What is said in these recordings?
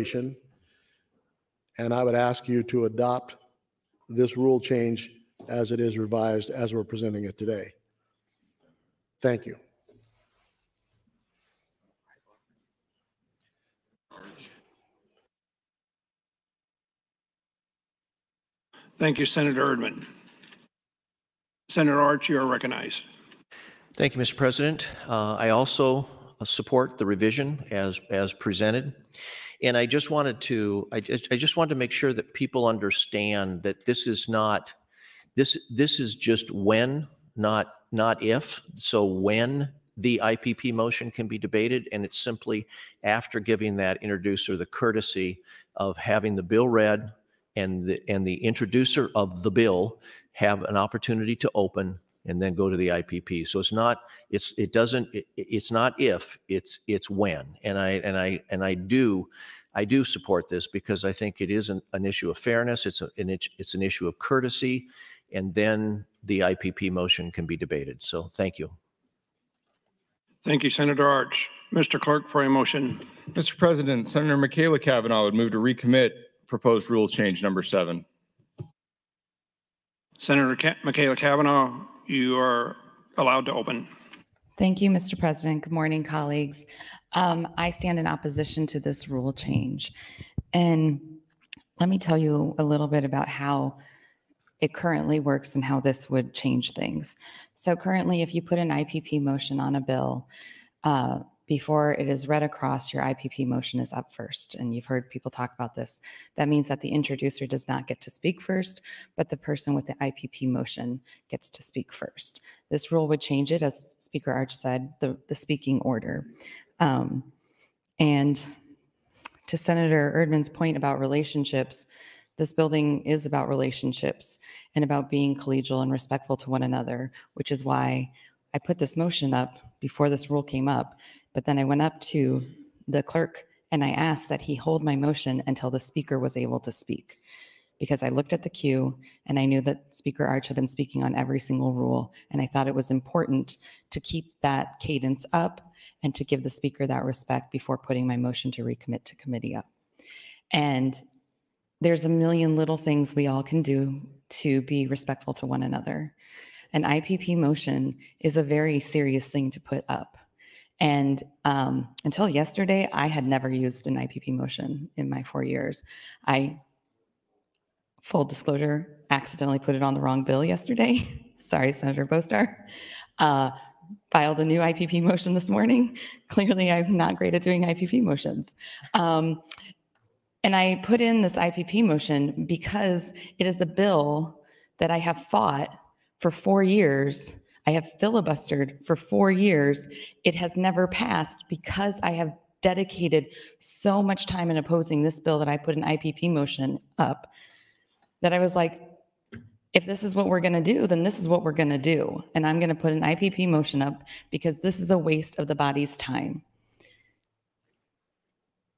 consideration, and I would ask you to adopt this rule change as it is revised, as we're presenting it today. Thank you. Thank you, Senator Erdman. Senator Arch, you are recognized. Thank you, Mr. President. I also support the revision as presented, and I just wanted to make sure that people understand that this is not this is just when, not if. So when the IPP motion can be debated, and it's simply after giving that introducer the courtesy of having the bill read and the introducer of the bill have an opportunity to open and then go to the IPP. So it's not if, it's when. And I do support this because I think it is an issue of fairness. It's an issue of courtesy, and then the IPP motion can be debated. So thank you. Thank you, Senator Arch. Mr. Clerk, for a motion. Mr. President, Senator Michaela Cavanaugh would move to recommit proposed rule change number 7. Senator Michaela Cavanaugh, you are allowed to open. Thank you, Mr. President. Good morning, colleagues. I stand in opposition to this rule change. And let me tell you a little bit about how it currently works and how this would change things. So currently, if you put an IPP motion on a bill, before it is read across, your IPP motion is up first. And you've heard people talk about this. That means that the introducer does not get to speak first, but the person with the IPP motion gets to speak first. This rule would change it, as Speaker Arch said, the speaking order. And to Senator Erdman's point about relationships, this building is about relationships and about being collegial and respectful to one another, which is why I put this motion up before this rule came up. But then I went up to the clerk and I asked that he hold my motion until the speaker was able to speak, because I looked at the queue and I knew that Speaker Arch had been speaking on every single rule. And I thought it was important to keep that cadence up and to give the speaker that respect before putting my motion to recommit to committee up. And there's a million little things we all can do to be respectful to one another. An IPP motion is a very serious thing to put up. And until yesterday, I had never used an IPP motion in my 4 years. Full disclosure, accidentally put it on the wrong bill yesterday. Sorry, Senator Bostar. Filed a new IPP motion this morning. Clearly, I'm not great at doing IPP motions. And I put in this IPP motion because it is a bill that I have fought for 4 years. I have filibustered for 4 years. It has never passed because I have dedicated so much time in opposing this bill that I put an IPP motion up, that I was like, if this is what we're going to do, then this is what we're going to do. And I'm going to put an IPP motion up because this is a waste of the body's time.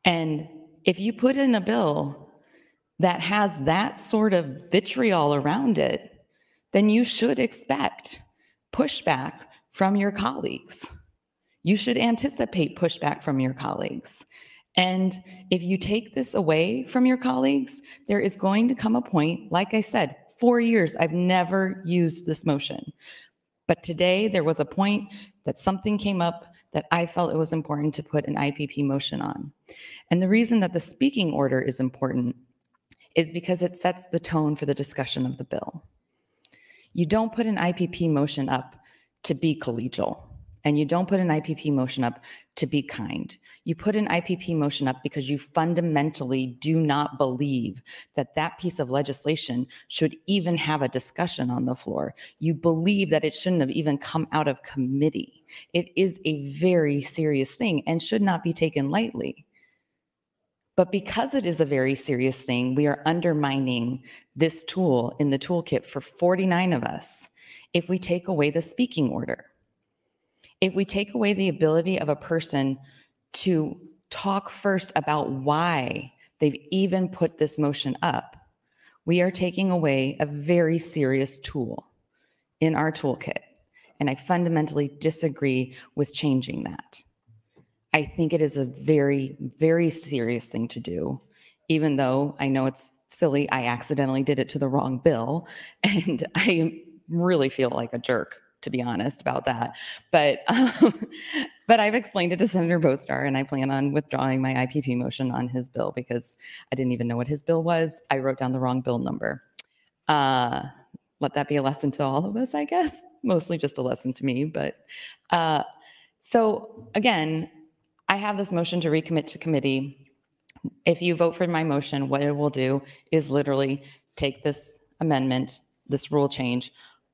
And if you put in a bill that has that sort of vitriol around it, then you should expect pushback from your colleagues. You should anticipate pushback from your colleagues. And if you take this away from your colleagues, there is going to come a point, like I said, 4 years, I've never used this motion. But today there was a point that something came up that I felt it was important to put an IPP motion on. And the reason that the speaking order is important is because it sets the tone for the discussion of the bill. You don't put an IPP motion up to be collegial, and you don't put an IPP motion up to be kind. You put an IPP motion up because you fundamentally do not believe that that piece of legislation should even have a discussion on the floor. You believe that it shouldn't have even come out of committee. It is a very serious thing and should not be taken lightly. But because it is a very serious thing, we are undermining this tool in the toolkit for 49 of us if we take away the speaking order. If we take away the ability of a person to talk first about why they've even put this motion up, we are taking away a very serious tool in our toolkit. And I fundamentally disagree with changing that. I think it is a very, very serious thing to do, even though I know it's silly. I accidentally did it to the wrong bill, and I really feel like a jerk, to be honest, about that. But but I've explained it to Senator Bostar, and I plan on withdrawing my IPP motion on his bill because I didn't even know what his bill was. I wrote down the wrong bill number. Let that be a lesson to all of us, I guess. Mostly just a lesson to me. But so again, I have this motion to recommit to committee. If you vote for my motion, what it will do is literally take this amendment, this rule change,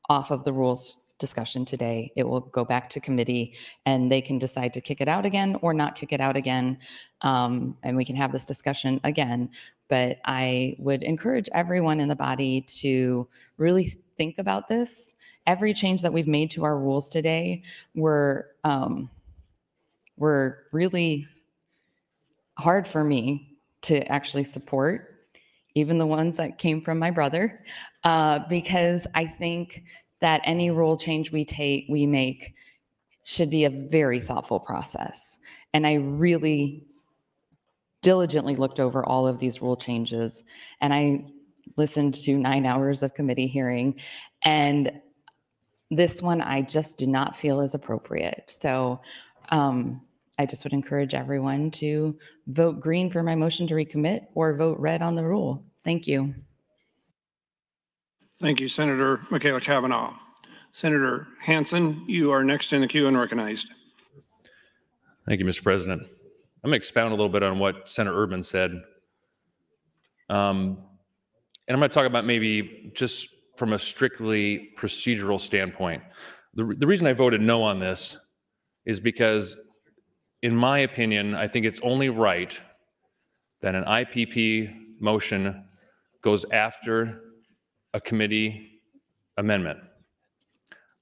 off of the rules discussion today. It will go back to committee, and they can decide to kick it out again or not kick it out again. And we can have this discussion again. But I would encourage everyone in the body to really think about this. Every change that we've made to our rules today were really hard for me to actually support, even the ones that came from my brother, because I think that any rule change we make should be a very thoughtful process. And I really diligently looked over all of these rule changes, and I listened to 9 hours of committee hearing, and this one I just do not feel is appropriate. So I just would encourage everyone to vote green for my motion to recommit or vote red on the rule. Thank you. Thank you, Senator Michaela Cavanaugh. Senator Hansen, you are next in the queue and recognized. Thank you, Mr. President. I'm going to expound a little bit on what Senator Erdman said. And I'm going to talk about maybe just from a strictly procedural standpoint. The reason I voted no on this is because, in my opinion, I think it's only right that an IPP motion goes after a committee amendment.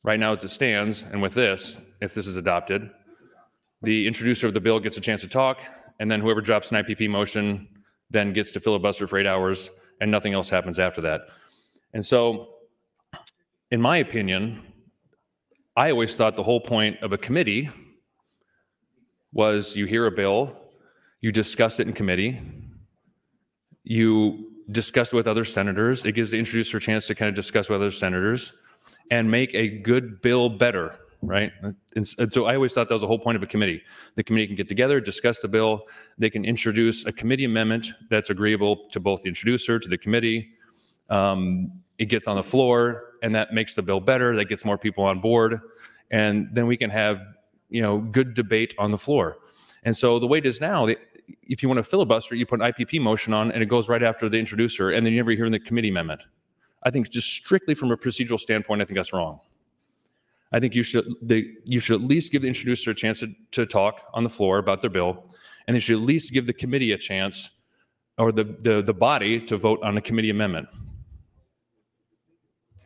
Right now, as it stands, and with this, if this is adopted, the introducer of the bill gets a chance to talk, and then whoever drops an IPP motion then gets to filibuster for 8 hours, and nothing else happens after that. And so, in my opinion, I always thought the whole point of a committee was you hear a bill, you discuss it in committee, you discuss it with other senators, it gives the introducer a chance to kind of discuss with other senators and make a good bill better, right? And so I always thought that was the whole point of a committee. The committee can get together, discuss the bill, they can introduce a committee amendment that's agreeable to both the introducer, to the committee. It gets on the floor, and that makes the bill better, that gets more people on board, and then we can have, good debate on the floor. And so the way it is now, if you want to filibuster, you put an IPP motion on, and it goes right after the introducer, and then you never hear the committee amendment. I think just strictly from a procedural standpoint, I think that's wrong. I think you should at least give the introducer a chance to talk on the floor about their bill, and they should at least give the committee a chance, or the body, to vote on a committee amendment.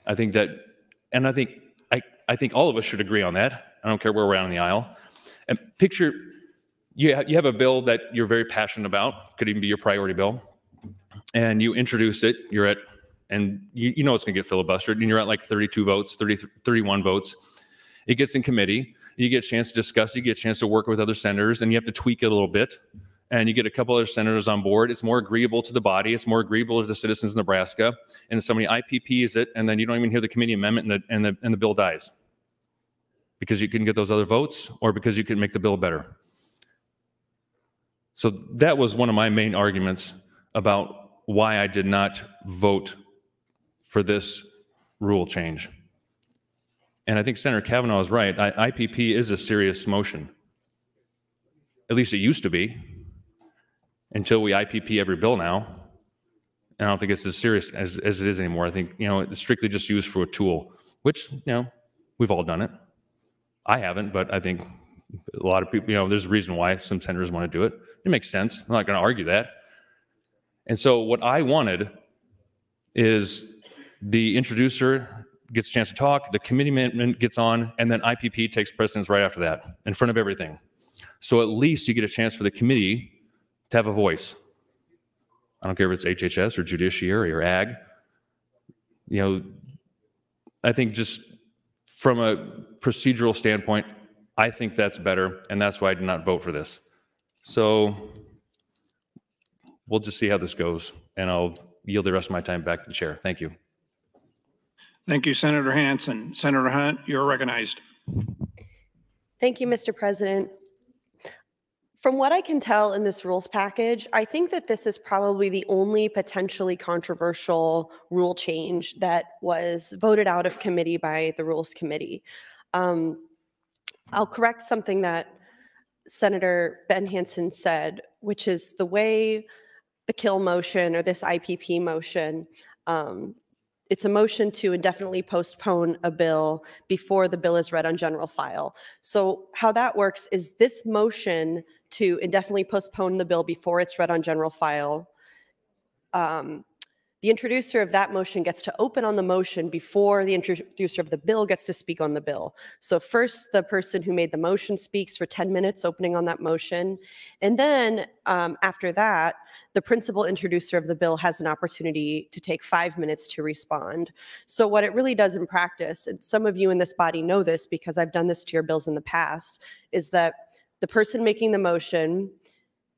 I think that, and I think all of us should agree on that. I don't care where we're at on the aisle. And picture you have a bill that you're very passionate about, could even be your priority bill, and you introduce it. And you know it's going to get filibustered, and you're at like 32 votes, 31 votes. It gets in committee. You get a chance to discuss. You get a chance to work with other senators, and you have to tweak it a little bit. And you get a couple other senators on board. It's more agreeable to the body. It's more agreeable to the citizens of Nebraska. And somebody IPPs it, and then you don't even hear the committee amendment, and the bill dies because you couldn't get those other votes, or because you couldn't make the bill better. So that was one of my main arguments about why I did not vote for this rule change. And I think Senator Cavanaugh is right. IPP is a serious motion. At least it used to be, until we IPP every bill now. And I don't think it's as serious as it is anymore. I think, it's strictly just used for a tool, which, we've all done it. I haven't, but I think a lot of people, there's a reason why some senators want to do it. It makes sense. I'm not going to argue that. And so what I wanted is the introducer gets a chance to talk, the committee amendment gets on, and then IPP takes precedence right after that, in front of everything. So at least you get a chance for the committee to have a voice. I don't care if it's HHS or Judiciary or Ag. I think just from a procedural standpoint, I think that's better, and that's why I did not vote for this. So we'll just see how this goes, and I'll yield the rest of my time back to the chair. Thank you. Thank you, Senator Hansen. Senator Hunt, you're recognized. Thank you, Mr. President. From what I can tell in this rules package, I think that this is probably the only potentially controversial rule change that was voted out of committee by the Rules Committee. I'll correct something that Senator Ben Hansen said, which is the way the kill motion or this IPP motion, it's a motion to indefinitely postpone a bill before the bill is read on general file. So how that works is this motion to indefinitely postpone the bill before it's read on general file, the introducer of that motion gets to open on the motion before the introducer of the bill gets to speak on the bill. So first, the person who made the motion speaks for 10 minutes opening on that motion. And then after that, the principal introducer of the bill has an opportunity to take 5 minutes to respond. So what it really does in practice, and some of you in this body know this because I've done this to your bills in the past, is that the person making the motion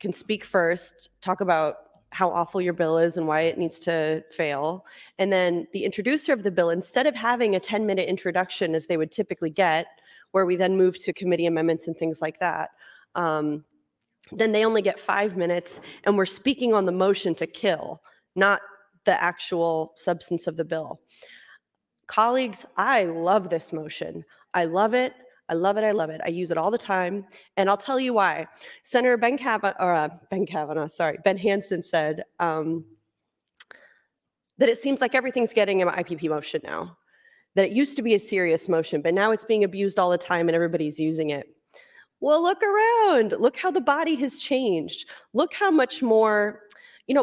can speak first, talk about how awful your bill is and why it needs to fail. And then the introducer of the bill, instead of having a 10-minute introduction as they would typically get, where we then move to committee amendments and things like that, then they only get 5 minutes, and we're speaking on the motion to kill, not the actual substance of the bill. Colleagues, I love this motion. I love it. I love it. I love it. I use it all the time. And I'll tell you why. Senator Ben Hansen said that it seems like everything's getting an IPP motion now, that it used to be a serious motion, but now it's being abused all the time and everybody's using it. Well, look around. Look how the body has changed. Look how much more,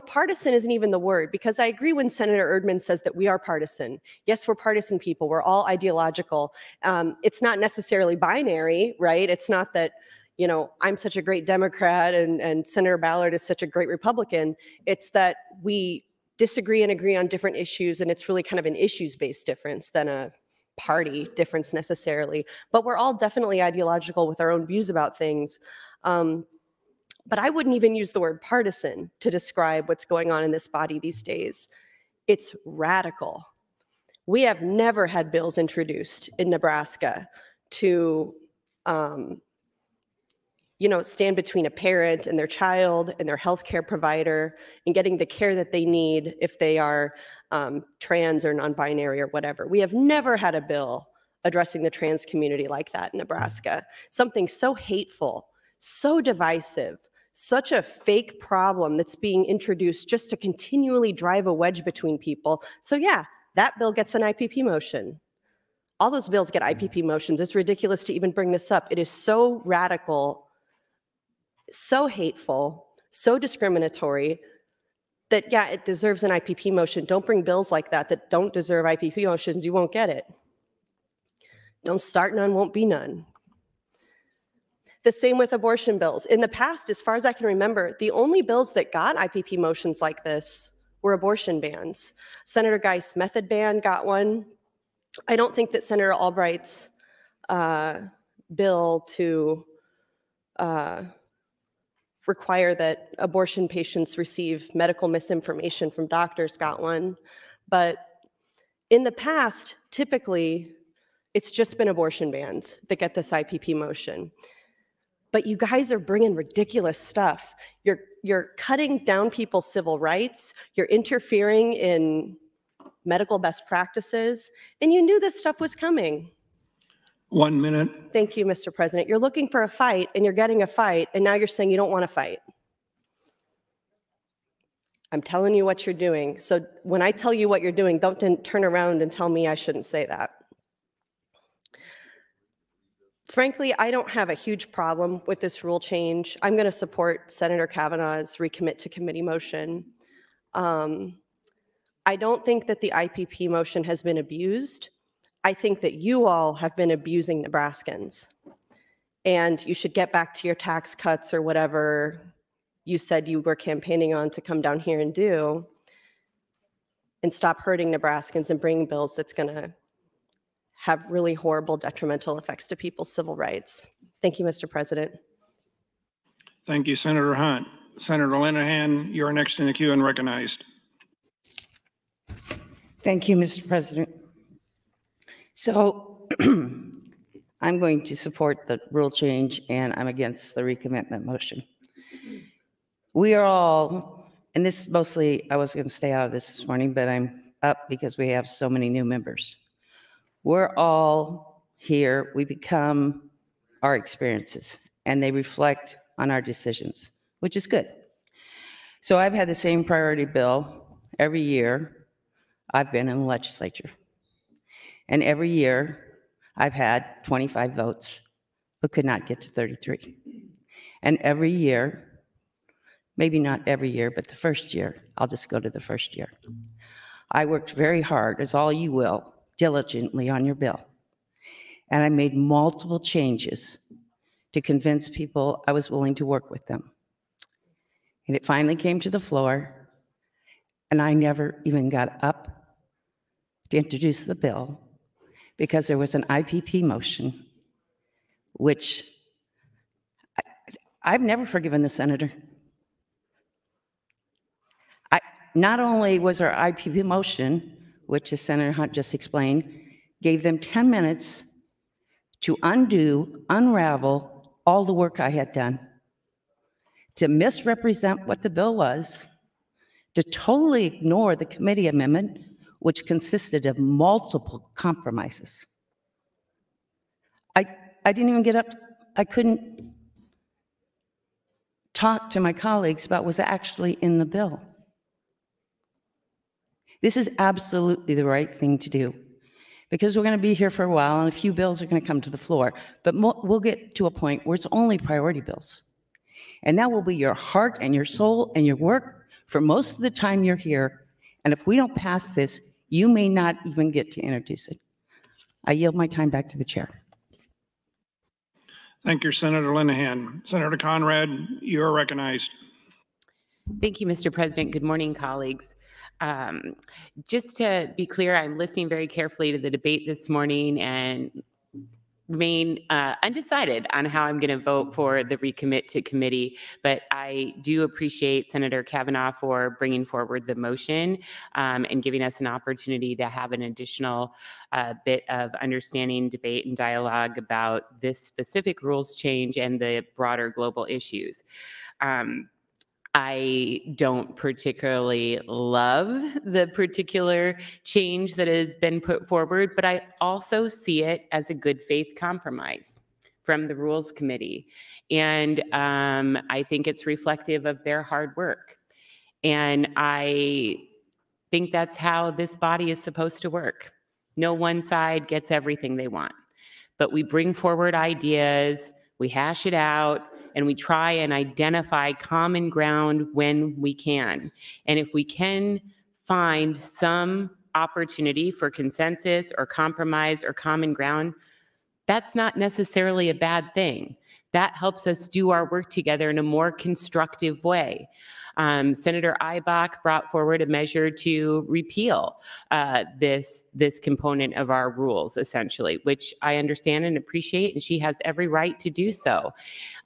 partisan isn't even the word, because I agree when Senator Erdman says that we are partisan. Yes, we're partisan people. We're all ideological. It's not necessarily binary, right? It's not that, I'm such a great Democrat and Senator Ballard is such a great Republican. It's that we disagree and agree on different issues, and it's really kind of an issues-based difference than a party difference necessarily. But we're all definitely ideological with our own views about things. But I wouldn't even use the word partisan to describe what's going on in this body these days. It's radical. We have never had bills introduced in Nebraska to, stand between a parent and their child and their healthcare provider and getting the care that they need if they are trans or non-binary or whatever. We have never had a bill addressing the trans community like that in Nebraska. Something so hateful, so divisive, such a fake problem that's being introduced just to continually drive a wedge between people. So yeah, that bill gets an IPP motion. All those bills get IPP motions. It's ridiculous to even bring this up. It is so radical, so hateful, so discriminatory that, yeah, it deserves an IPP motion. Don't bring bills like that don't deserve IPP motions. You won't get it. Don't start none, won't be none. The same with abortion bills. In the past, as far as I can remember, the only bills that got IPP motions like this were abortion bans. Senator Geist's method ban got one. I don't think that Senator Albright's bill to require that abortion patients receive medical misinformation from doctors got one. But in the past, typically, it's just been abortion bans that get this IPP motion. But you guys are bringing ridiculous stuff. You're cutting down people's civil rights. You're interfering in medical best practices. And you knew this stuff was coming. 1 minute. Thank you, Mr. President. You're looking for a fight, and you're getting a fight, and now you're saying you don't want to fight. I'm telling you what you're doing. So when I tell you what you're doing, don't turn around and tell me I shouldn't say that. Frankly, I don't have a huge problem with this rule change. I'm going to support Senator Kavanaugh's recommit to committee motion. I don't think that the IPP motion has been abused. I think that you all have been abusing Nebraskans. And you should get back to your tax cuts or whatever you said you were campaigning on to come down here and do, and stop hurting Nebraskans and bringing bills that's going to have really horrible detrimental effects to people's civil rights. Thank you, Mr. President. Thank you, Senator Hunt. Senator Linehan, you're next in the queue and recognized. Thank you, Mr. President. So I'm going to support the rule change, and I'm against the recommitment motion. We are all, and this mostly, I was going to stay out of this morning, but I'm up because we have so many new members. We're all here. We become our experiences, and they reflect on our decisions, which is good. So I've had the same priority bill every year I've been in the legislature. And every year I've had 25 votes, but could not get to 33. And every year, maybe not every year, but the first year, I'll just go to the first year. I worked very hard, as all you will, diligently on your bill. And I made multiple changes to convince people I was willing to work with them. And it finally came to the floor, and I never even got up to introduce the bill because there was an IPP motion, which I've never forgiven the senator. Not only was our IPP motion, which as Senator Hunt just explained, gave them 10 minutes to unravel all the work I had done, to misrepresent what the bill was, to totally ignore the committee amendment, which consisted of multiple compromises. I didn't even get up, I couldn't talk to my colleagues about what was actually in the bill. This is absolutely the right thing to do, because we're going to be here for a while and a few bills are going to come to the floor, but we'll get to a point where it's only priority bills. And that will be your heart and your soul and your work for most of the time you're here. And if we don't pass this, you may not even get to introduce it. I yield my time back to the chair. Thank you, Senator Linehan. Senator Conrad, you are recognized. Thank you, Mr. President. Good morning, colleagues. Just to be clear, I'm listening very carefully to the debate this morning and remain undecided on how I'm going to vote for the recommit to committee, but I do appreciate Senator Kavanaugh for bringing forward the motion and giving us an opportunity to have an additional bit of understanding, debate, and dialogue about this specific rules change and the broader global issues. I don't particularly love the particular change that has been put forward, but I also see it as a good faith compromise from the Rules Committee. And I think it's reflective of their hard work. And I think that's how this body is supposed to work. No one side gets everything they want, but we bring forward ideas, we hash it out, and we try and identify common ground when we can. And if we can find some opportunity for consensus or compromise or common ground, that's not necessarily a bad thing. That helps us do our work together in a more constructive way. Senator Eibach brought forward a measure to repeal this component of our rules, essentially, which I understand and appreciate, and she has every right to do so.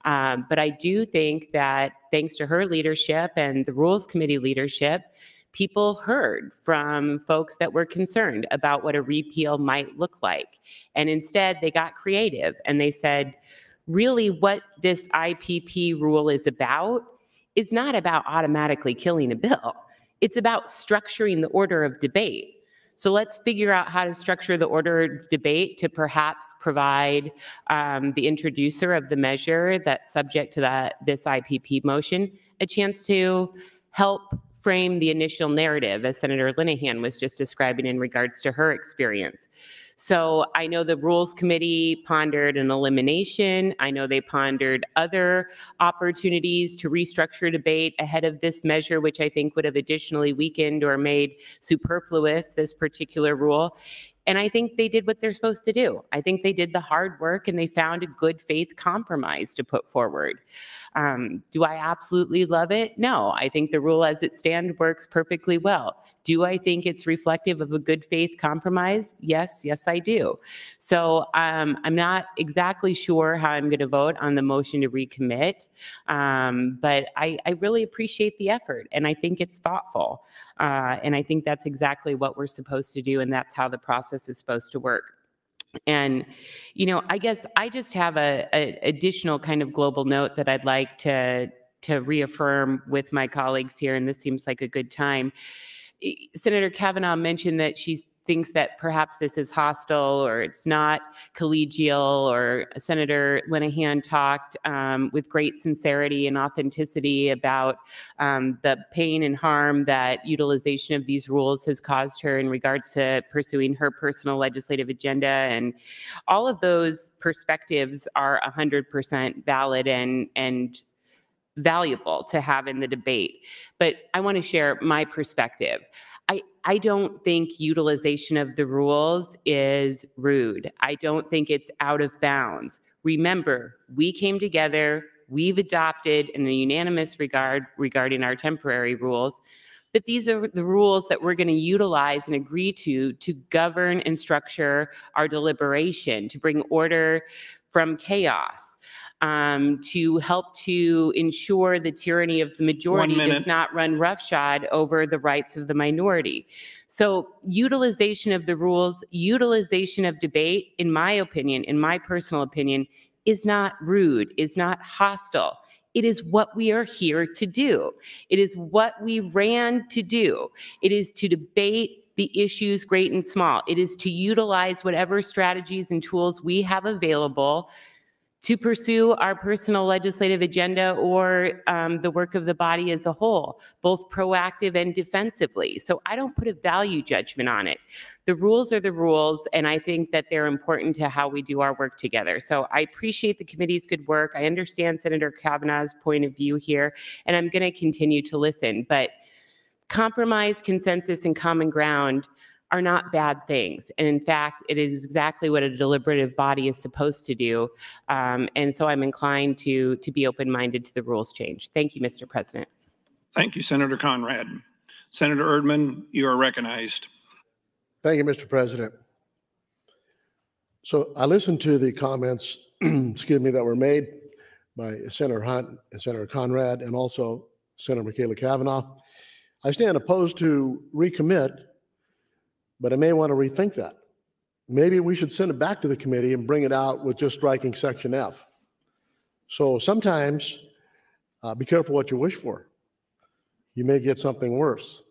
But I do think that thanks to her leadership and the Rules Committee leadership, people heard from folks that were concerned about what a repeal might look like. And instead, they got creative and they said, really what this IPP rule is not about automatically killing a bill. It's about structuring the order of debate. So let's figure out how to structure the order of debate to perhaps provide the introducer of the measure that's subject to this IPP motion a chance to help frame the initial narrative, as Senator Linehan was just describing in regards to her experience. So I know the Rules Committee pondered an elimination. I know they pondered other opportunities to restructure debate ahead of this measure, which I think would have additionally weakened or made superfluous this particular rule. And I think they did what they're supposed to do. I think they did the hard work and they found a good faith compromise to put forward. Do I absolutely love it? No, I think the rule as it stands works perfectly well. Do I think it's reflective of a good faith compromise? Yes, I do. So I'm not exactly sure how I'm going to vote on the motion to recommit, but I really appreciate the effort, and I think it's thoughtful. And I think that's exactly what we're supposed to do, and that's how the process is supposed to work. And, I guess I just have a additional kind of global note that I'd like to reaffirm with my colleagues here, and this seems like a good time. Senator Kavanaugh mentioned that she thinks that perhaps this is hostile or it's not collegial, or Senator Linehan talked with great sincerity and authenticity about the pain and harm that utilization of these rules has caused her in regards to pursuing her personal legislative agenda. And all of those perspectives are 100% valid and valuable to have in the debate. But I want to share my perspective. I don't think utilization of the rules is rude. I don't think it's out of bounds. Remember, we came together, we've adopted in a unanimous regard regarding our temporary rules, but these are the rules that we're going to utilize and agree to govern and structure our deliberation, to bring order from chaos, to help to ensure the tyranny of the majority does not run roughshod over the rights of the minority. So utilization of the rules, utilization of debate, in my opinion, in my personal opinion, is not rude, is not hostile. It is what we are here to do. It is what we ran to do. It is to debate the issues great and small. It is to utilize whatever strategies and tools we have available to pursue our personal legislative agenda or the work of the body as a whole, both proactive and defensively. So I don't put a value judgment on it. The rules are the rules, and I think that they're important to how we do our work together. So I appreciate the committee's good work. I understand Senator Kavanaugh's point of view here, and I'm going to continue to listen. But compromise, consensus, and common ground are not bad things. And in fact, it is exactly what a deliberative body is supposed to do. And so I'm inclined to be open-minded to the rules change. Thank you, Mr. President. Thank you, Senator Conrad. Senator Erdman, you are recognized. Thank you, Mr. President. So I listened to the comments, excuse me, that were made by Senator Hunt and Senator Conrad and also Senator Michaela Kavanaugh. I stand opposed to recommit, but I may want to rethink that. Maybe we should send it back to the committee and bring it out with just striking section F. So sometimes be careful what you wish for. You may get something worse.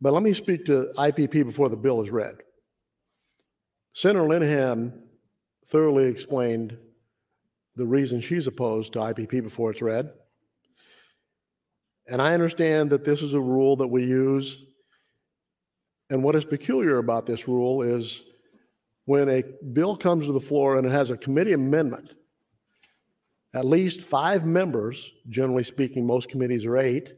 But let me speak to IPP before the bill is read. Senator Linehan thoroughly explained the reason she's opposed to IPP before it's read. And I understand that this is a rule that we use. And what is peculiar about this rule is when a bill comes to the floor and it has a committee amendment, at least 5 members, generally speaking, most committees are 8.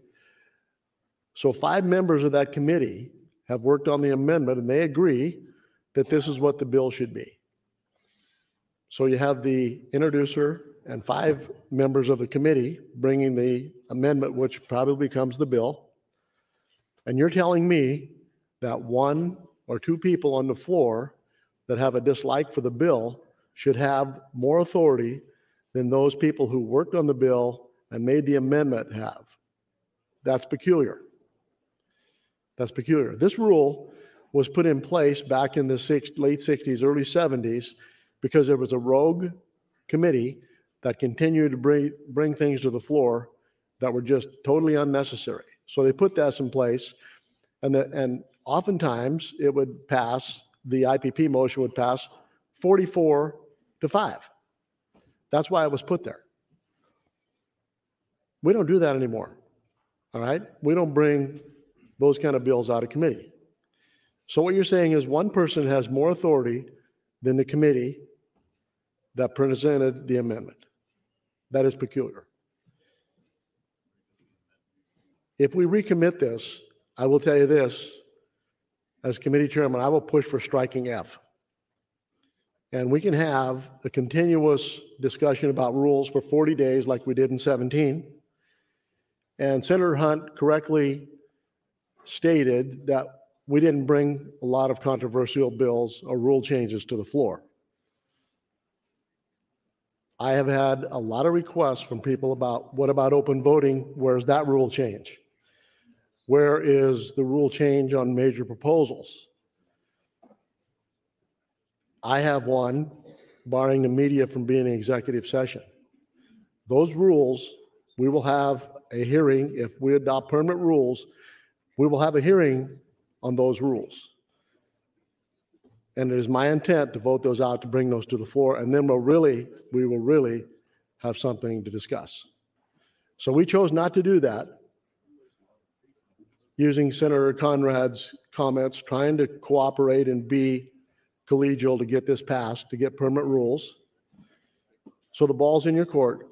So 5 members of that committee have worked on the amendment and they agree that this is what the bill should be. So you have the introducer and 5 members of the committee bringing the amendment, which probably becomes the bill. And you're telling me that 1 or 2 people on the floor that have a dislike for the bill should have more authority than those people who worked on the bill and made the amendment have. That's peculiar. That's peculiar. This rule was put in place back in the late 60s, early 70s, because there was a rogue committee that continued to bring things to the floor that were just totally unnecessary. So they put that in place, and oftentimes it would pass, the IPP motion would pass 44-5. That's why it was put there. We don't do that anymore, all right? We don't bring those kind of bills out of committee. So what you're saying is one person has more authority than the committee that presented the amendment. That is peculiar. If we recommit this, I will tell you this, as committee chairman, I will push for striking F. And we can have a continuous discussion about rules for 40 days like we did in 17. And Senator Hunt correctly stated that we didn't bring a lot of controversial bills or rule changes to the floor. I have had a lot of requests from people about, what about open voting? Where's that rule change? Where is the rule change on major proposals? I have one barring the media from being in executive session. Those rules, we will have a hearing. If we adopt permanent rules, we will have a hearing on those rules. And it is my intent to vote those out, to bring those to the floor, and then we will really have something to discuss. So we chose not to do that, using Senator Conrad's comments, trying to cooperate and be collegial to get this passed, to get permanent rules. So the ball's in your court.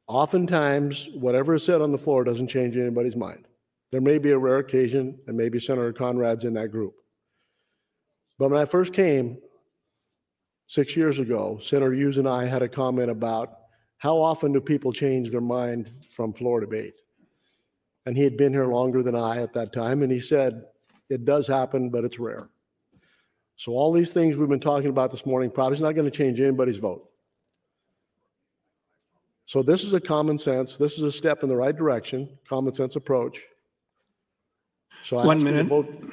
Oftentimes, whatever is said on the floor doesn't change anybody's mind. There may be a rare occasion, and maybe Senator Conrad's in that group. But when I first came 6 years ago, Senator Hughes and I had a comment about how often do people change their mind from floor debate? And he had been here longer than I at that time, and he said, it does happen, but it's rare. So all these things we've been talking about this morning probably is not going to change anybody's vote. So this is a common sense, this is a step in the right direction, common sense approach. So I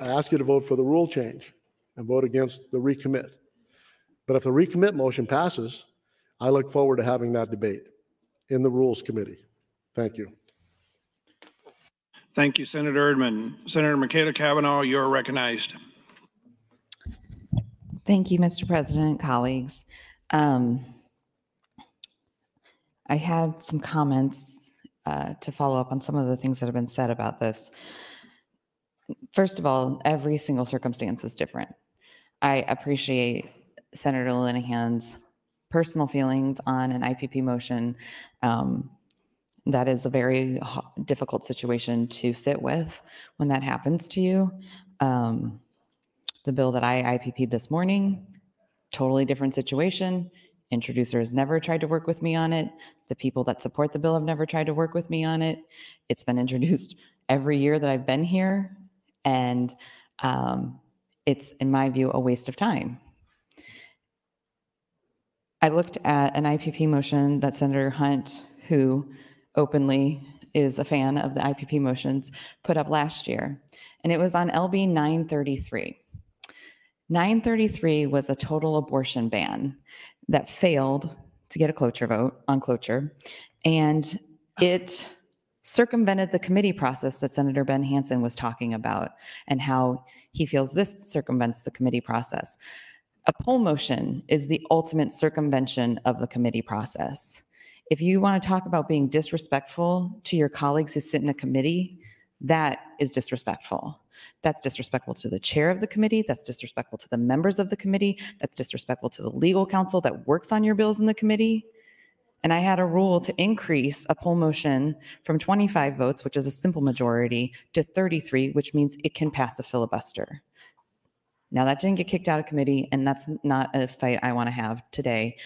ask you to vote for the rule change and vote against the recommit. But if the recommit motion passes, I look forward to having that debate in the Rules Committee. Thank you. Thank you, Senator Erdman. Senator Michaela Cavanaugh, you're recognized. Thank you, Mr. President, colleagues. I had some comments to follow up on some of the things that have been said about this. First of all, every single circumstance is different. I appreciate Senator Linehan's personal feelings on an IPP motion. That is a very difficult situation to sit with when that happens to you. The bill that I IPP'd this morning, totally different situation. Introducer has never tried to work with me on it. The people that support the bill have never tried to work with me on it. It's been introduced every year that I've been here, and it's, in my view, a waste of time. I looked at an IPP motion that Senator Hunt, who openly is a fan of the IPP motions, put up last year, and it was on LB 933. 933 was a total abortion ban that failed to get a cloture vote on cloture, and it circumvented the committee process that Senator Ben Hansen was talking about and how he feels this circumvents the committee process. A poll motion is the ultimate circumvention of the committee process. If you want to talk about being disrespectful to your colleagues who sit in a committee, that is disrespectful. That's disrespectful to the chair of the committee. That's disrespectful to the members of the committee. That's disrespectful to the legal counsel that works on your bills in the committee. And I had a rule to increase a poll motion from 25 votes, which is a simple majority, to 33, which means it can pass a filibuster. Now, that didn't get kicked out of committee, and that's not a fight I want to have today.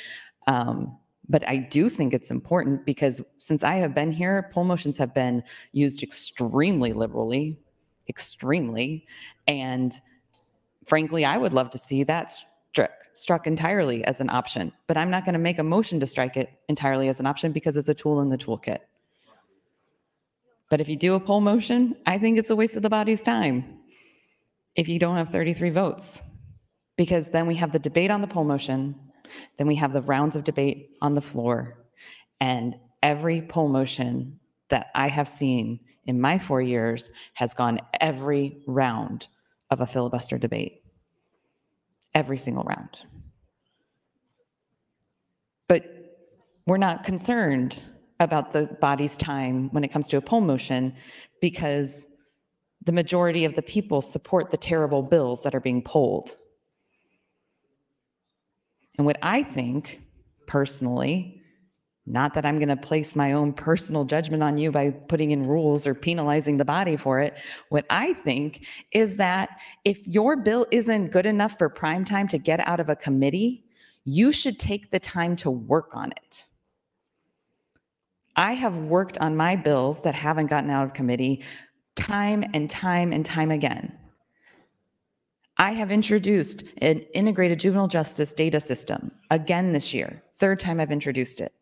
But I do think it's important because since I have been here, poll motions have been used extremely liberally, and frankly, I would love to see that struck entirely as an option, but I'm not going to make a motion to strike it entirely as an option because it's a tool in the toolkit. But if you do a poll motion, I think it's a waste of the body's time if you don't have 33 votes, because then we have the debate on the poll motion, then we have the rounds of debate on the floor, and every poll motion that I have seen in my 4 years has gone every round of a filibuster debate. Every single round. But we're not concerned about the body's time when it comes to a poll motion because the majority of the people support the terrible bills that are being polled. And what I think, personally, not that I'm going to place my own personal judgment on you by putting in rules or penalizing the body for it. What I think is that if your bill isn't good enough for prime time to get out of a committee, you should take the time to work on it. I have worked on my bills that haven't gotten out of committee time and time and time again. I have introduced an integrated juvenile justice data system again this year, third time I've introduced it.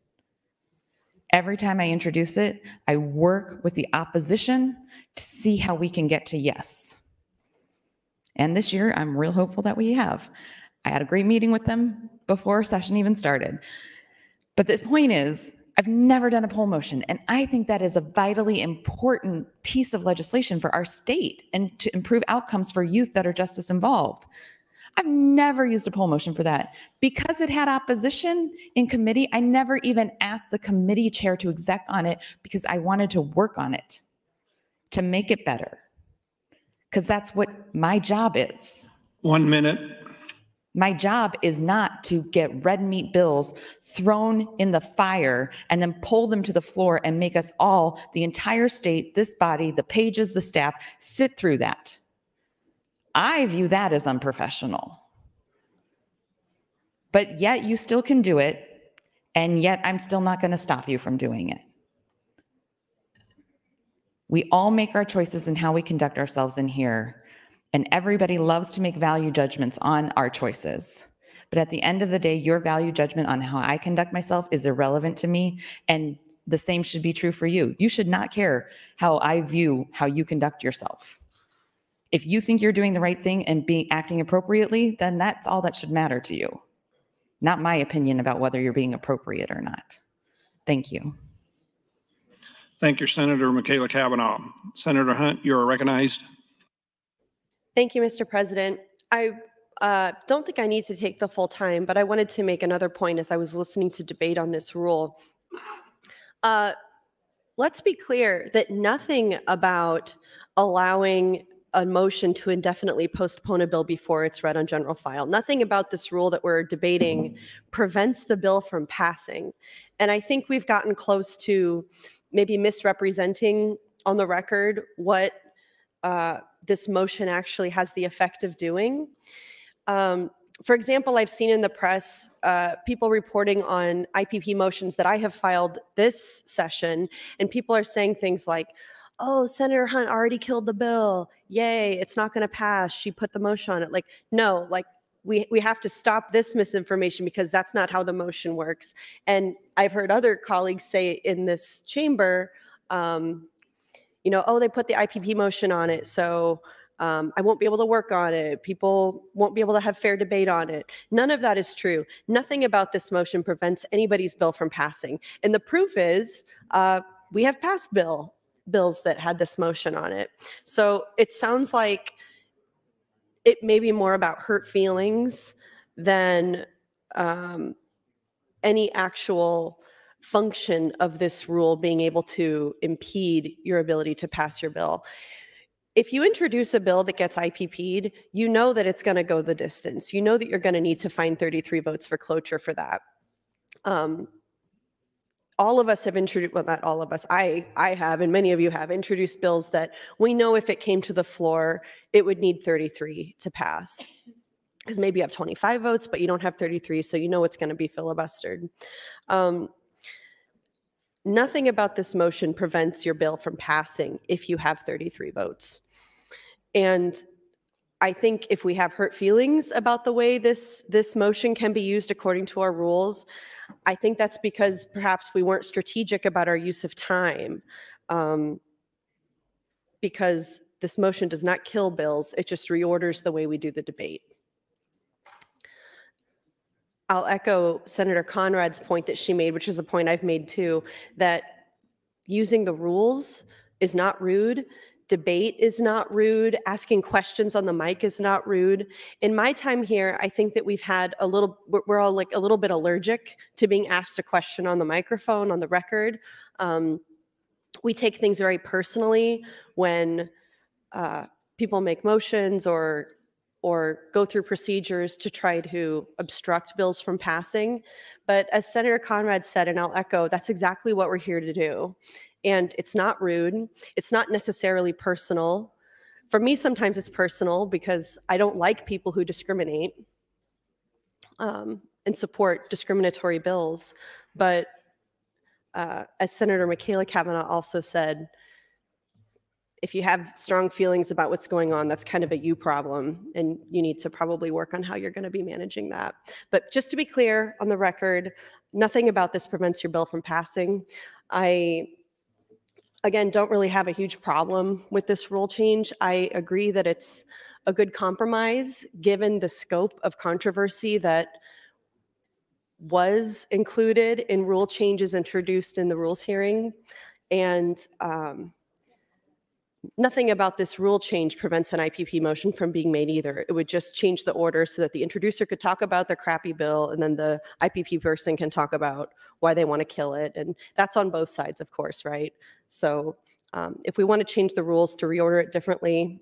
Every time I introduce it, I work with the opposition to see how we can get to yes. And this year, I'm real hopeful that we have. I had a great meeting with them before session even started. But the point is, I've never done a poll motion, and I think that is a vitally important piece of legislation for our state and to improve outcomes for youth that are justice involved. I've never used a poll motion for that. Because it had opposition in committee, I never even asked the committee chair to exec on it because I wanted to work on it to make it better. Because that's what my job is. 1 minute. My job is not to get red meat bills thrown in the fire and then pull them to the floor and make us all, the entire state, this body, the pages, the staff, sit through that. I view that as unprofessional. But yet you still can do it, and yet I'm still not going to stop you from doing it. We all make our choices in how we conduct ourselves in here, and everybody loves to make value judgments on our choices. But at the end of the day, your value judgment on how I conduct myself is irrelevant to me, and the same should be true for you. You should not care how I view how you conduct yourself. If you think you're doing the right thing and acting appropriately, then that's all that should matter to you. Not my opinion about whether you're being appropriate or not. Thank you. Thank you, Senator Michaela Cavanaugh. Senator Hunt, you are recognized. Thank you, Mr. President. I don't think I need to take the full time, but I wanted to make another point as I was listening to debate on this rule. Let's be clear that nothing about allowing a motion to indefinitely postpone a bill before it's read on general file. Nothing about this rule that we're debating prevents the bill from passing. And I think we've gotten close to maybe misrepresenting on the record what this motion actually has the effect of doing. For example, I've seen in the press people reporting on IPP motions that I have filed this session, and people are saying things like, oh, Senator Hunt already killed the bill. Yay, it's not going to pass. She put the motion on it. Like, no, like we have to stop this misinformation because that's not how the motion works. And I've heard other colleagues say in this chamber, you know, oh, they put the IPP motion on it, so I won't be able to work on it. People won't be able to have fair debate on it. None of that is true. Nothing about this motion prevents anybody's bill from passing. And the proof is we have passed bills that had this motion on it. So it sounds like it may be more about hurt feelings than any actual function of this rule being able to impede your ability to pass your bill. If you introduce a bill that gets IPP'd, you know that it's going to go the distance. You know that you're going to need to find 33 votes for cloture for that. All of us have introduced, well, not all of us, I have, and many of you have introduced bills that we know if it came to the floor, it would need 33 to pass. Because maybe you have 25 votes, but you don't have 33, so you know it's going to be filibustered. Nothing about this motion prevents your bill from passing if you have 33 votes. And I think if we have hurt feelings about the way this motion can be used according to our rules, I think that's because perhaps we weren't strategic about our use of time, because this motion does not kill bills, it just reorders the way we do the debate. I'll echo Senator Conrad's point that she made, which is a point I've made too, that using the rules is not rude. Debate is not rude. Asking questions on the mic is not rude. In my time here, I think that we've had we're all like a little bit allergic to being asked a question on the microphone, on the record. We take things very personally when people make motions or go through procedures to try to obstruct bills from passing. But as Senator Conrad said, and I'll echo, that's exactly what we're here to do. And it's not rude. It's not necessarily personal. For me, sometimes it's personal because I don't like people who discriminate and support discriminatory bills. But as Senator Michaela Cavanaugh also said, if you have strong feelings about what's going on, that's kind of a you problem, and you need to probably work on how you're going to be managing that. But just to be clear on the record, nothing about this prevents your bill from passing. I, again, don't really have a huge problem with this rule change. I agree that it's a good compromise given the scope of controversy that was included in rule changes introduced in the rules hearing. And nothing about this rule change prevents an IPP motion from being made either. It would just change the order so that the introducer could talk about the crappy bill, and then the IPP person can talk about why they want to kill it. And that's on both sides, of course, right? So if we want to change the rules to reorder it differently.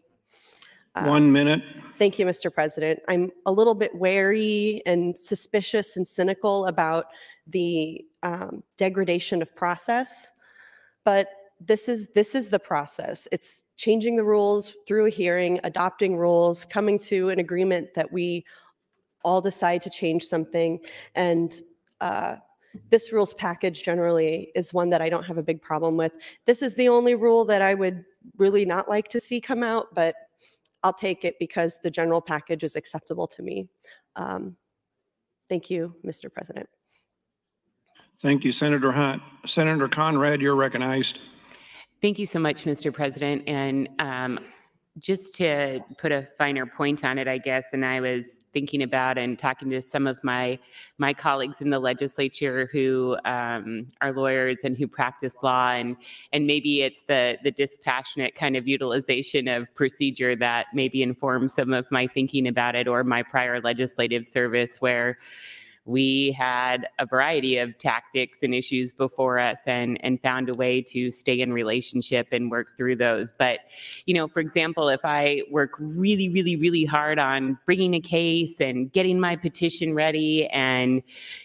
1 minute. Thank you, Mr. President. I'm a little bit wary and suspicious and cynical about the degradation of process, but this is the process. It's changing the rules through a hearing, adopting rules, coming to an agreement that we all decide to change something. And this rules package generally is one that I don't have a big problem with. This is the only rule that I would really not like to see come out, but I'll take it because the general package is acceptable to me. Thank you, Mr. President. Thank you, Senator Hunt. Senator Conrad, you're recognized. Thank you so much, Mr. President. And just to put a finer point on it, I guess, and I was thinking about and talking to some of my colleagues in the legislature who are lawyers and who practice law, and maybe it's the dispassionate kind of utilization of procedure that maybe informs some of my thinking about it, or my prior legislative service where we had a variety of tactics and issues before us and found a way to stay in relationship and work through those. But, you know, for example, if I work really, really, really hard on bringing a case and getting my petition ready and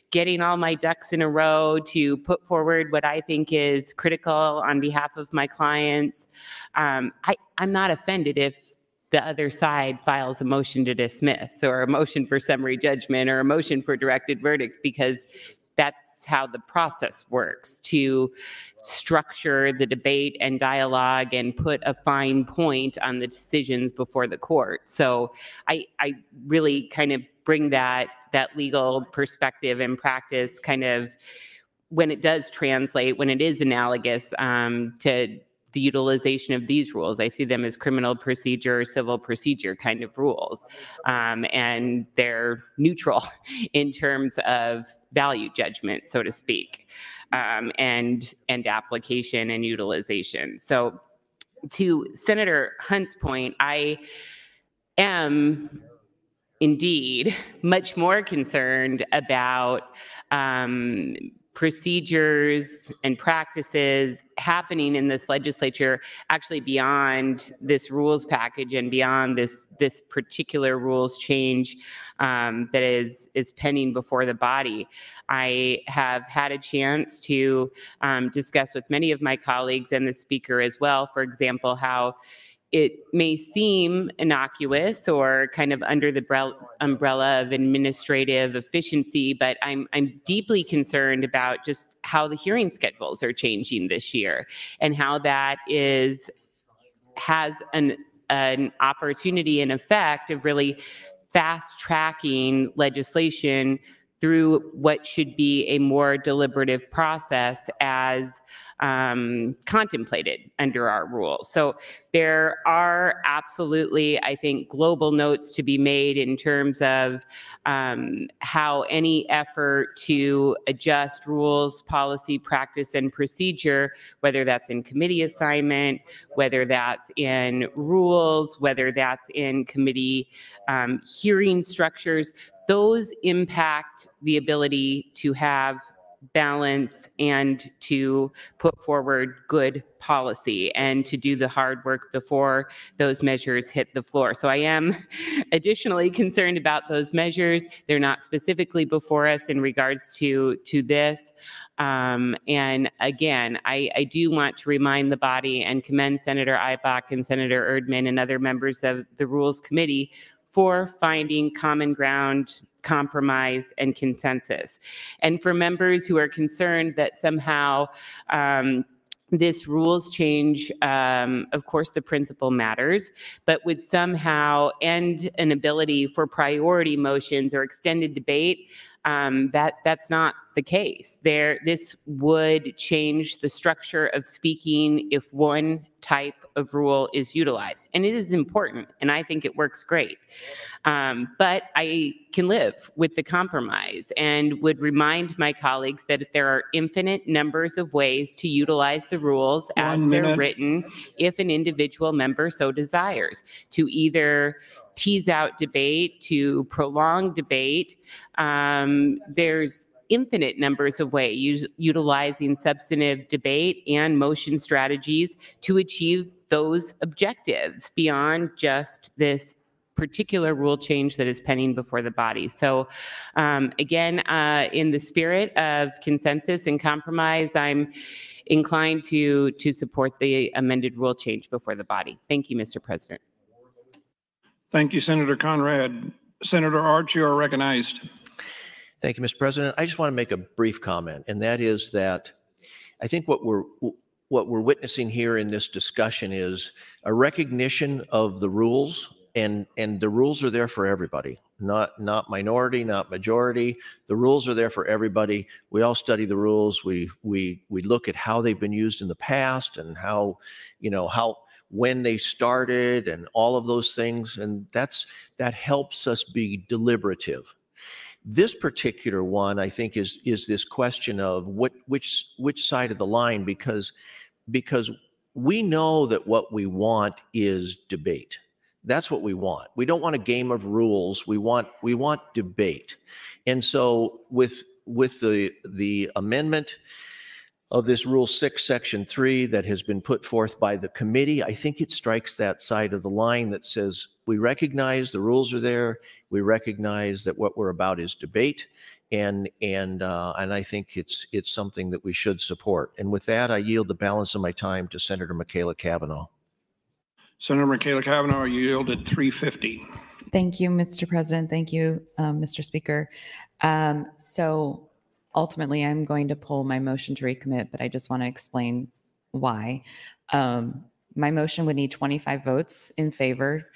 getting all my ducks in a row to put forward what I think is critical on behalf of my clients, I'm not offended if the other side files a motion to dismiss or a motion for summary judgment or a motion for directed verdict, because that's how the process works, to structure the debate and dialogue and put a fine point on the decisions before the court. So I really kind of bring that legal perspective and practice kind of when it does translate, when it is analogous to the utilization of these rules. I see them as criminal procedure, civil procedure kind of rules. And they're neutral in terms of value judgment, so to speak, and application and utilization. So to Senator Hunt's point, I am indeed much more concerned about procedures and practices happening in this legislature, actually beyond this rules package and beyond this particular rules change that is pending before the body. I have had a chance to discuss with many of my colleagues and the speaker as well, for example, how it may seem innocuous or kind of under the umbrella of administrative efficiency, but I'm deeply concerned about just how the hearing schedules are changing this year and how that has an opportunity and effect of really fast tracking legislation through what should be a more deliberative process as contemplated under our rules. So there are absolutely, I think, global notes to be made in terms of how any effort to adjust rules, policy, practice, and procedure, whether that's in committee assignment, whether that's in rules, whether that's in committee hearing structures, those impact the ability to have balance and to put forward good policy and to do the hard work before those measures hit the floor. So I am additionally concerned about those measures. They're not specifically before us in regards to this. And again, I do want to remind the body and commend Senator Ibach and Senator Erdman and other members of the Rules Committee for finding common ground, compromise, and consensus. And for members who are concerned that somehow this rules change, of course, the principle matters, but would somehow end an ability for priority motions or extended debate, that's not the case. This would change the structure of speaking if one type of rule is utilized. And it is important, and I think it works great. But I can live with the compromise and would remind my colleagues that there are infinite numbers of ways to utilize the rules as they're written if an individual member so desires, to either tease out debate, to prolong debate. There's infinite numbers of ways utilizing substantive debate and motion strategies to achieve those objectives beyond just this particular rule change that is pending before the body. So again, in the spirit of consensus and compromise, I'm inclined to support the amended rule change before the body. Thank you, Mr. President. Thank you, Senator Conrad. Senator Arch, you are recognized. Thank you, Mr. President. I just want to make a brief comment, and that is that I think what we're witnessing here in this discussion is a recognition of the rules, and the rules are there for everybody, not minority, not majority. The rules are there for everybody. We all study the rules. We look at how they've been used in the past and how when they started and all of those things, and that helps us be deliberative. This particular one, I think, is this question of which side of the line, because we know that what we want is debate. That's what we want. We don't want a game of rules. We want debate. And so with the amendment of this Rule 6, Section 3 that has been put forth by the committee, I think it strikes that side of the line that says we recognize the rules are there. We recognize that what we're about is debate, and I think it's something that we should support. And with that, I yield the balance of my time to Senator Michaela Cavanaugh. Senator Michaela Cavanaugh, you yielded 350. Thank you, Mr. President. Thank you, Mr. Speaker. So ultimately, I'm going to pull my motion to recommit, but I just want to explain why. My motion would need 25 votes in favor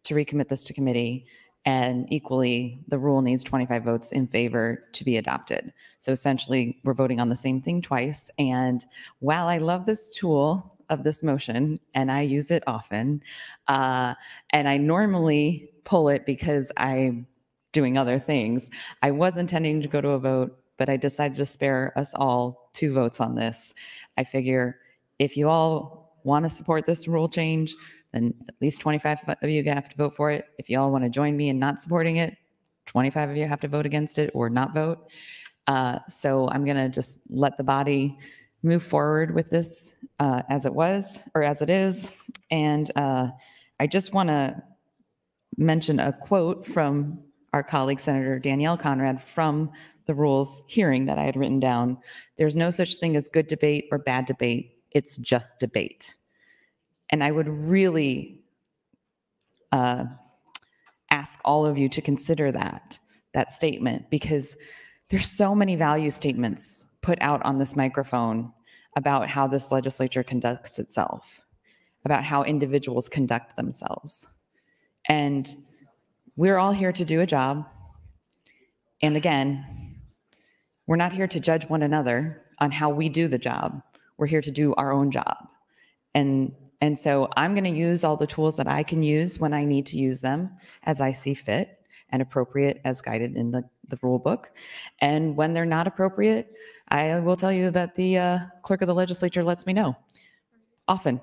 to recommit this to committee, and equally, the rule needs 25 votes in favor to be adopted. So essentially, we're voting on the same thing twice. And while I love this tool of this motion, and I use it often, and I normally pull it because I'm doing other things, I was intending to go to a vote, but I decided to spare us all 2 votes on this. I figure if you all want to support this rule change, then at least 25 of you have to vote for it. If you all want to join me in not supporting it, 25 of you have to vote against it or not vote. So I'm going to just let the body move forward with this as it was, or as it is. And I just want to mention a quote from our colleague, Senator Danielle Conrad, from the rules hearing that I had written down. There's no such thing as good debate or bad debate. It's just debate. And I would really ask all of you to consider that statement, because there's so many value statements put out on this microphone about how this legislature conducts itself, about how individuals conduct themselves. And we're all here to do a job. And again, we're not here to judge one another on how we do the job. We're here to do our own job. And so I'm going to use all the tools that I can use when I need to use them as I see fit and appropriate as guided in the rule book. And when they're not appropriate, I will tell you that the clerk of the legislature lets me know often.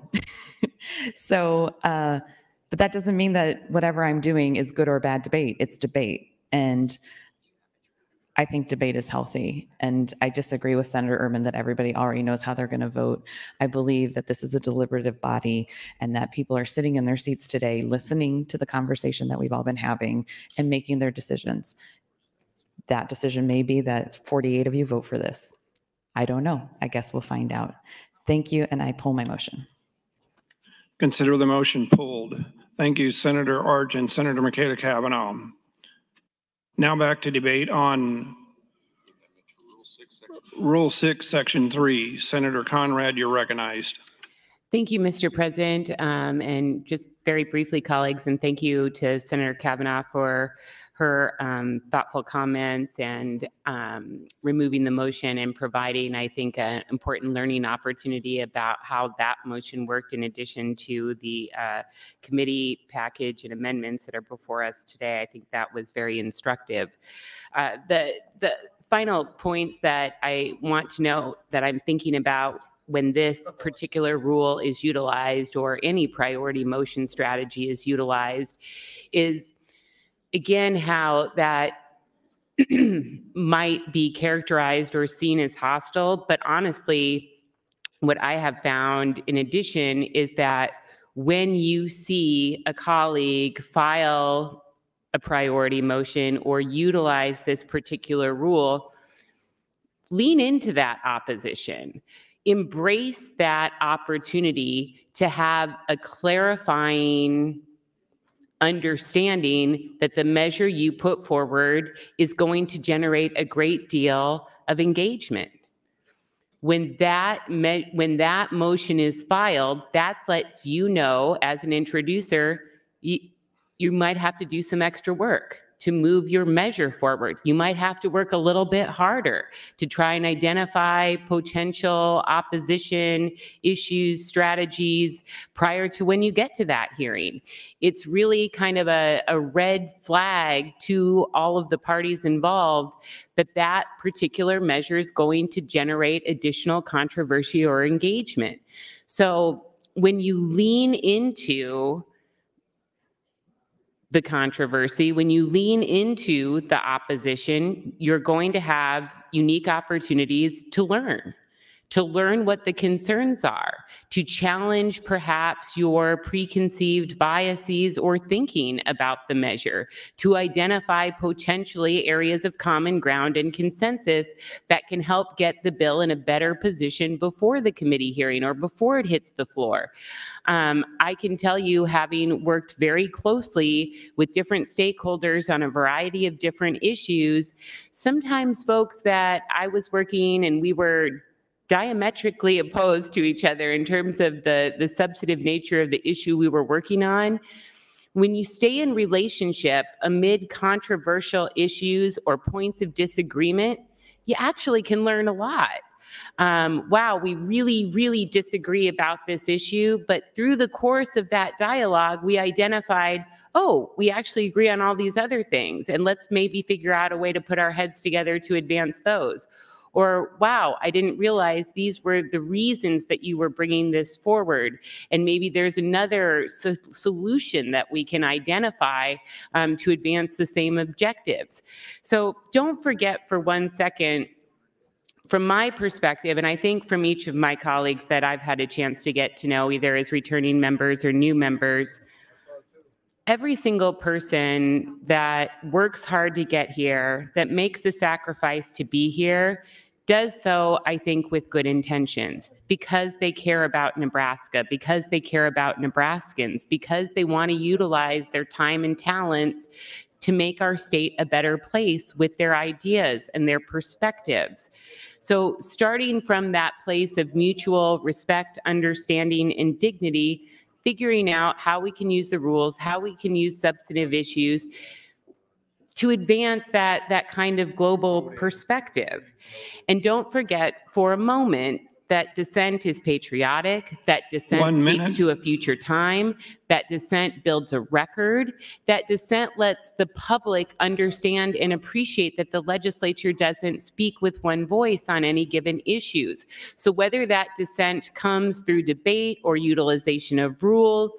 So, but that doesn't mean that whatever I'm doing is good or bad debate. It's debate. And I think debate is healthy. And I disagree with Senator Urban that everybody already knows how they're going to vote. I believe that this is a deliberative body and that people are sitting in their seats today, listening to the conversation that we've all been having and making their decisions. That decision may be that 48 of you vote for this. I don't know. I guess we'll find out. Thank you. And I pull my motion. Consider the motion pulled. Thank you, Senator Arch and Senator Michaela Cavanaugh. Now back to debate on Rule 6, Rule 6, Section 3. Senator Conrad, you're recognized. Thank you, Mr. President. And just very briefly, colleagues, and thank you to Senator Kavanaugh for her thoughtful comments and removing the motion and providing, I think, an important learning opportunity about how that motion worked in addition to the committee package and amendments that are before us today. I think that was very instructive. The final points that I want to know that I'm thinking about when this particular rule is utilized or any priority motion strategy is utilized is, again, how that might be characterized or seen as hostile. But honestly, what I have found in addition is that when you see a colleague file a priority motion or utilize this particular rule, lean into that opposition. Embrace that opportunity to have a clarifying understanding that the measure you put forward is going to generate a great deal of engagement. When that motion is filed, that lets you know as an introducer, you might have to do some extra work to move your measure forward. You might have to work a little bit harder to try and identify potential opposition issues, strategies prior to when you get to that hearing. It's really kind of a red flag to all of the parties involved that that particular measure is going to generate additional controversy or engagement. So when you lean into the controversy, when you lean into the opposition, you're going to have unique opportunities to learn what the concerns are, to challenge perhaps your preconceived biases or thinking about the measure, to identify potentially areas of common ground and consensus that can help get the bill in a better position before the committee hearing or before it hits the floor. I can tell you, having worked very closely with different stakeholders on a variety of different issues, sometimes folks that I was working and we were diametrically opposed to each other in terms of the substantive nature of the issue we were working on. When you stay in relationship amid controversial issues or points of disagreement, you actually can learn a lot. Wow, we really, really disagree about this issue, but through the course of that dialogue, we identified, oh, we actually agree on all these other things, and let's maybe figure out a way to put our heads together to advance those. Or, wow, I didn't realize these were the reasons that you were bringing this forward. And maybe there's another solution that we can identify to advance the same objectives. So don't forget for 1 second, from my perspective, and I think from each of my colleagues that I've had a chance to get to know, either as returning members or new members, every single person that works hard to get here, that makes the sacrifice to be here, does so, I think, with good intentions, because they care about Nebraska, because they care about Nebraskans, because they want to utilize their time and talents to make our state a better place with their ideas and their perspectives. So starting from that place of mutual respect, understanding, and dignity, figuring out how we can use the rules, how we can use substantive issues to advance that kind of global perspective. And don't forget for a moment that dissent is patriotic, that dissent speaks to a future time, that dissent builds a record, that dissent lets the public understand and appreciate that the legislature doesn't speak with one voice on any given issues. So whether that dissent comes through debate or utilization of rules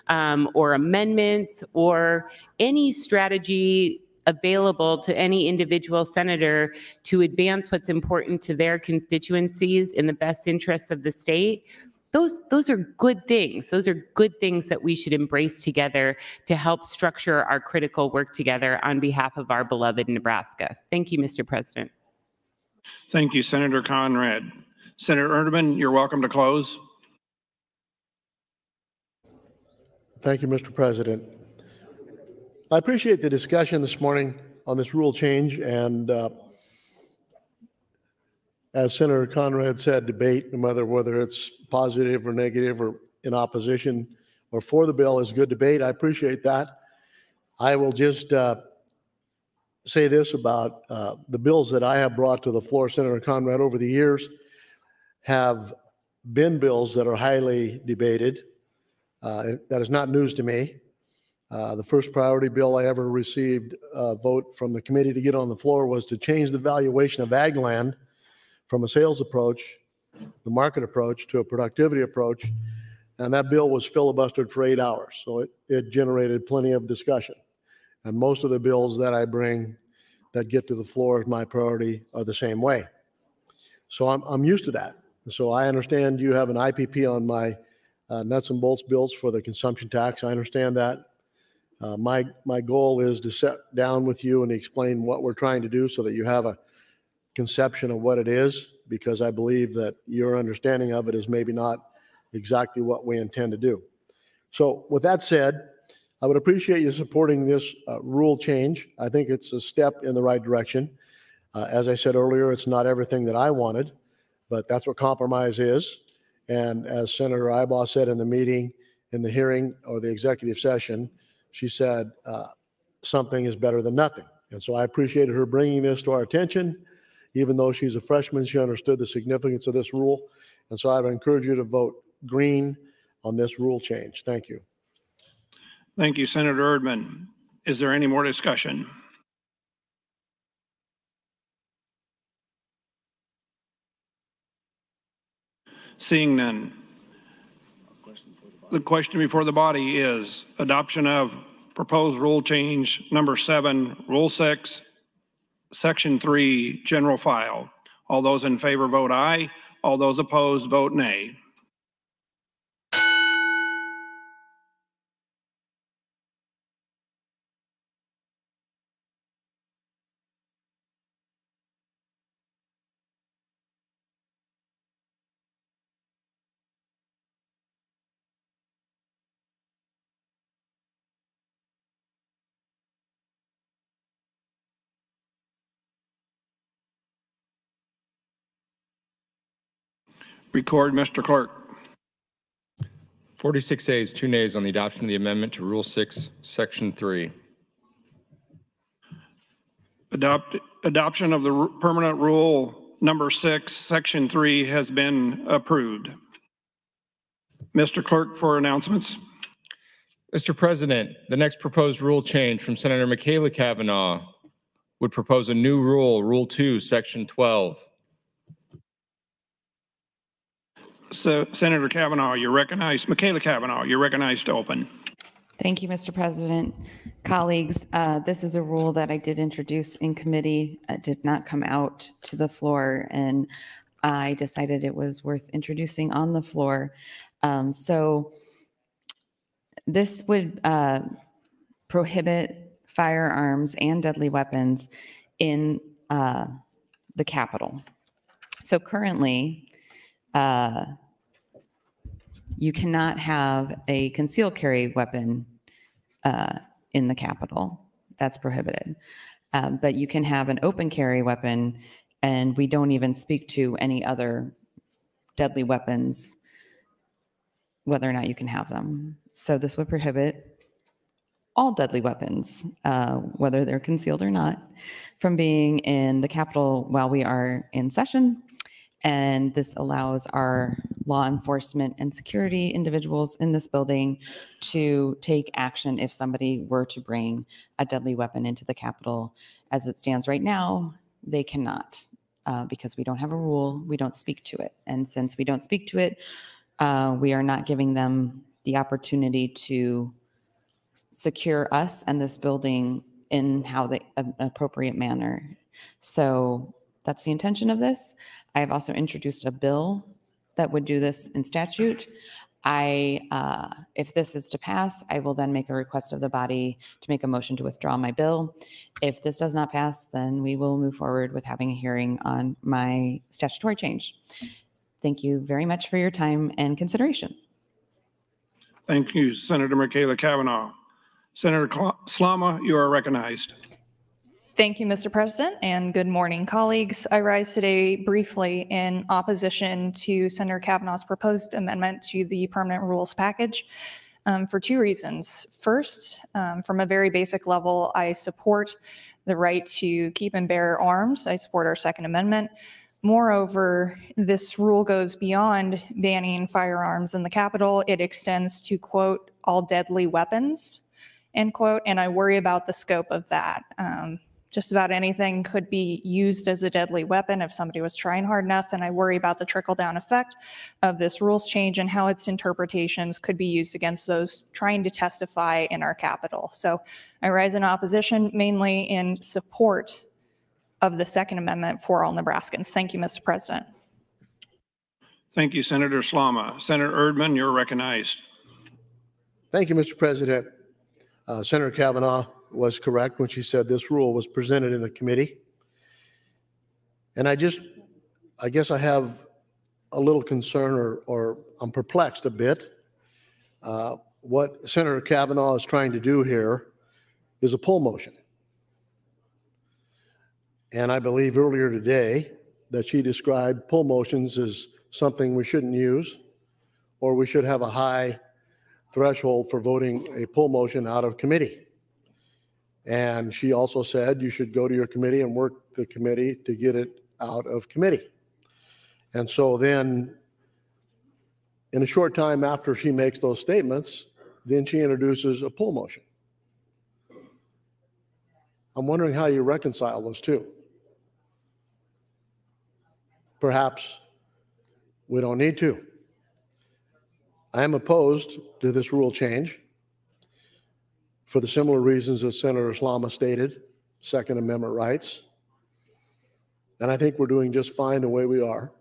or amendments or any strategy available to any individual senator to advance what's important to their constituencies in the best interests of the state, those are good things. Those are good things that we should embrace together to help structure our critical work together on behalf of our beloved Nebraska. Thank you, Mr. President. Thank you, Senator Conrad. Senator Erdman, you're welcome to close. Thank you, Mr. President. I appreciate the discussion this morning on this rule change, and as Senator Conrad said, debate, whether it's positive or negative or in opposition or for the bill, is good debate. I appreciate that. I will just say this about the bills that I have brought to the floor, Senator Conrad, over the years have been bills that are highly debated. That is not news to me. The first priority bill I ever received a vote from the committee to get on the floor was to change the valuation of ag land from a sales approach, the market approach, to a productivity approach. And that bill was filibustered for 8 hours. So it generated plenty of discussion. And most of the bills that I bring that get to the floor as my priority are the same way. So I'm used to that. So I understand you have an IPP on my nuts and bolts bills for the consumption tax. I understand that. My goal is to sit down with you and explain what we're trying to do so that you have a conception of what it is, because I believe that your understanding of it is maybe not exactly what we intend to do. So with that said, I would appreciate you supporting this rule change. I think it's a step in the right direction. As I said earlier, it's not everything that I wanted, but that's what compromise is. And as Senator Ibaugh said in the meeting, in the hearing or the executive session, she said, something is better than nothing. And so I appreciated her bringing this to our attention. Even though she's a freshman, she understood the significance of this rule. And so I would encourage you to vote green on this rule change. Thank you. Thank you, Senator Erdman. Is there any more discussion? Seeing none. The question before the body is adoption of proposed rule change number 7, Rule 6, Section 3, General File. All those in favor vote aye. All those opposed vote nay. Record, Mr. Clerk. 46 ayes, 2 nays on the adoption of the amendment to Rule 6, Section 3. Adoption of the permanent rule number 6, Section 3 has been approved. Mr. Clerk, for announcements. Mr. President, the next proposed rule change from Senator Michaela Cavanaugh would propose a new rule, Rule 2, Section 12. So, Senator Cavanaugh, you're recognized. Michaela Cavanaugh, you're recognized to open. Thank you, Mr. President. Colleagues, this is a rule that I did introduce in committee. It did not come out to the floor, and I decided it was worth introducing on the floor. So this would prohibit firearms and deadly weapons in the Capitol. So currently, you cannot have a concealed carry weapon in the Capitol. That's prohibited. But you can have an open carry weapon, and we don't even speak to any other deadly weapons, whether or not you can have them. So this would prohibit all deadly weapons, whether they're concealed or not, from being in the Capitol while we are in session. And this allows our law enforcement and security individuals in this building to take action if somebody were to bring a deadly weapon into the Capitol. As it stands right now, they cannot because we don't have a rule. We don't speak to it. And since we don't speak to it, we are not giving them the opportunity to secure us and this building in an appropriate manner. So that's the intention of this. I have also introduced a bill that would do this in statute. If this is to pass, I will then make a request of the body to make a motion to withdraw my bill. If this does not pass, then we will move forward with having a hearing on my statutory change. Thank you very much for your time and consideration. Thank you, Senator Michaela Cavanaugh. Senator Slama, you are recognized. Thank you, Mr. President, and good morning, colleagues. I rise today briefly in opposition to Senator Kavanaugh's proposed amendment to the permanent rules package for two reasons. First, from a very basic level, I support the right to keep and bear arms. I support our Second Amendment. Moreover, this rule goes beyond banning firearms in the Capitol. It extends to, quote, all deadly weapons, end quote, and I worry about the scope of that. Just about anything could be used as a deadly weapon if somebody was trying hard enough, and I worry about the trickle-down effect of this rules change and how its interpretations could be used against those trying to testify in our Capitol. So I rise in opposition, mainly in support of the Second Amendment for all Nebraskans. Thank you, Mr. President. Thank you, Senator Slama. Senator Erdman, you're recognized. Thank you, Mr. President. Senator Kavanaugh was correct when she said this rule was presented in the committee. And I guess I have a little concern or I'm perplexed a bit. What Senator Kavanaugh is trying to do here is a pull motion. And I believe earlier today that she described pull motions as something we shouldn't use, or we should have a high threshold for voting a pull motion out of committee. And she also said you should go to your committee and work the committee to get it out of committee. And so then in a short time after she makes those statements, then she introduces a pull motion. I'm wondering how you reconcile those two. Perhaps we don't need to. I am opposed to this rule change for the similar reasons that Senator Slama stated, Second Amendment rights. And I think we're doing just fine the way we are.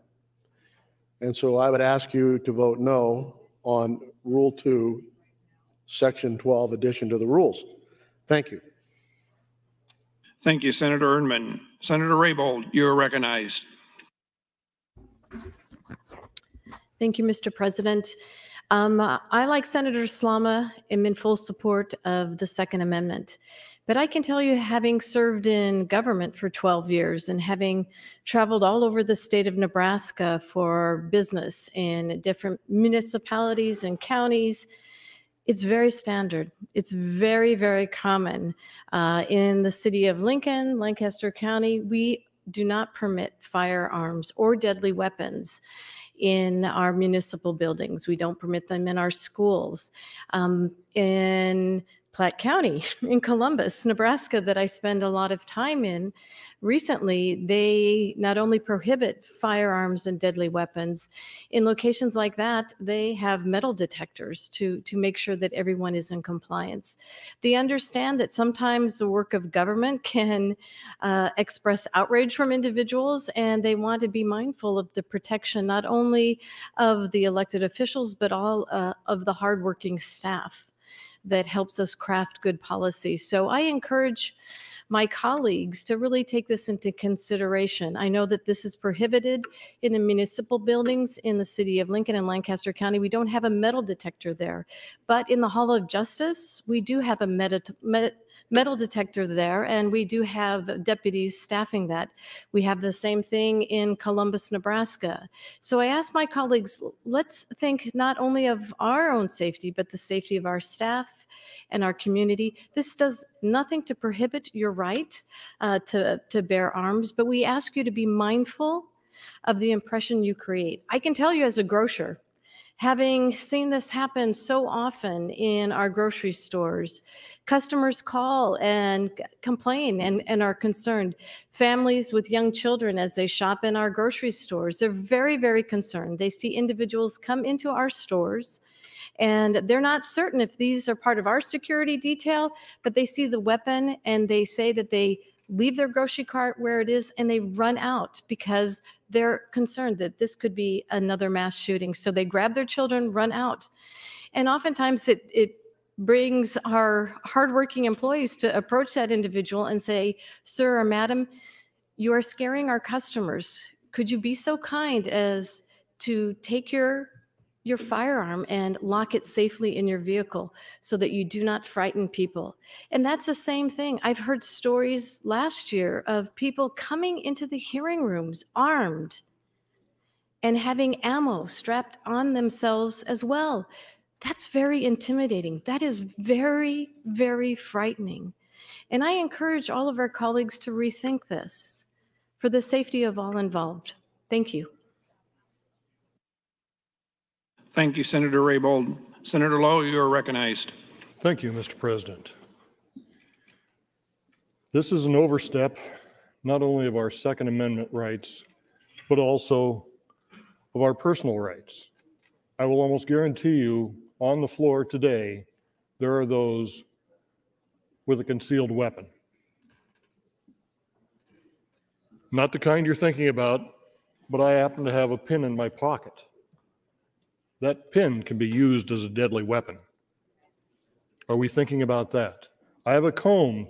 And so I would ask you to vote no on Rule 2, Section 12, addition to the rules. Thank you. Thank you, Senator Erdman. Senator Raybold, you're recognized. Thank you, Mr. President. I, like Senator Slama, am in full support of the Second Amendment. But I can tell you, having served in government for 12 years and having traveled all over the state of Nebraska for business in different municipalities and counties, it's very standard. It's very, very common. In the city of Lincoln, Lancaster County, we do not permit firearms or deadly weapons in our municipal buildings. We don't permit them in our schools. In Platte County, in Columbus, Nebraska, that I spend a lot of time in, recently, they not only prohibit firearms and deadly weapons, in locations like that, they have metal detectors to make sure that everyone is in compliance. They understand that sometimes the work of government can express outrage from individuals, and they want to be mindful of the protection not only of the elected officials, but all of the hardworking staff that helps us craft good policy. So I encourage my colleagues to really take this into consideration. I know that this is prohibited in the municipal buildings in the city of Lincoln and Lancaster County. We don't have a metal detector there, but in the Hall of Justice, we do have a metal detector there, and we do have deputies staffing that. We have the same thing in Columbus, Nebraska. So I ask my colleagues, let's think not only of our own safety, but the safety of our staff and our community. This does nothing to prohibit your right to bear arms, but we ask you to be mindful of the impression you create. I can tell you as a grocer, having seen this happen so often in our grocery stores, customers call and complain and are concerned. Families with young children, as they shop in our grocery stores, they're very, very concerned. They see individuals come into our stores and they're not certain if these are part of our security detail, but they see the weapon and they say that they leave their grocery cart where it is and they run out because they're concerned that this could be another mass shooting. So they grab their children, run out. And oftentimes it brings our hardworking employees to approach that individual and say, sir or madam, you are scaring our customers. Could you be so kind as to take your your firearm and lock it safely in your vehicle so that you do not frighten people. And that's the same thing. I've heard stories last year of people coming into the hearing rooms armed and having ammo strapped on themselves as well. That's very intimidating. That is very, very frightening. And I encourage all of our colleagues to rethink this for the safety of all involved. Thank you. Thank you, Senator Raybold. Senator Lowe, you are recognized. Thank you, Mr. President. This is an overstep, not only of our Second Amendment rights, but also of our personal rights. I will almost guarantee you on the floor today, there are those with a concealed weapon. Not the kind you're thinking about, but I happen to have a pin in my pocket. That pin can be used as a deadly weapon. Are we thinking about that? I have a comb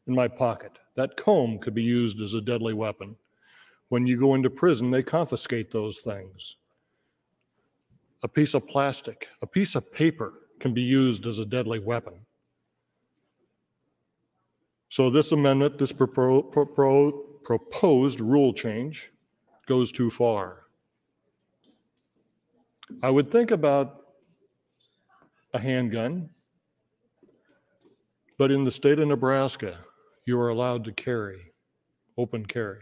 in my pocket. That comb could be used as a deadly weapon. When you go into prison, they confiscate those things. A piece of plastic, a piece of paper can be used as a deadly weapon. So this amendment, this proposed rule change goes too far. I would think about a handgun, but in the state of Nebraska, you are allowed to carry, open carry.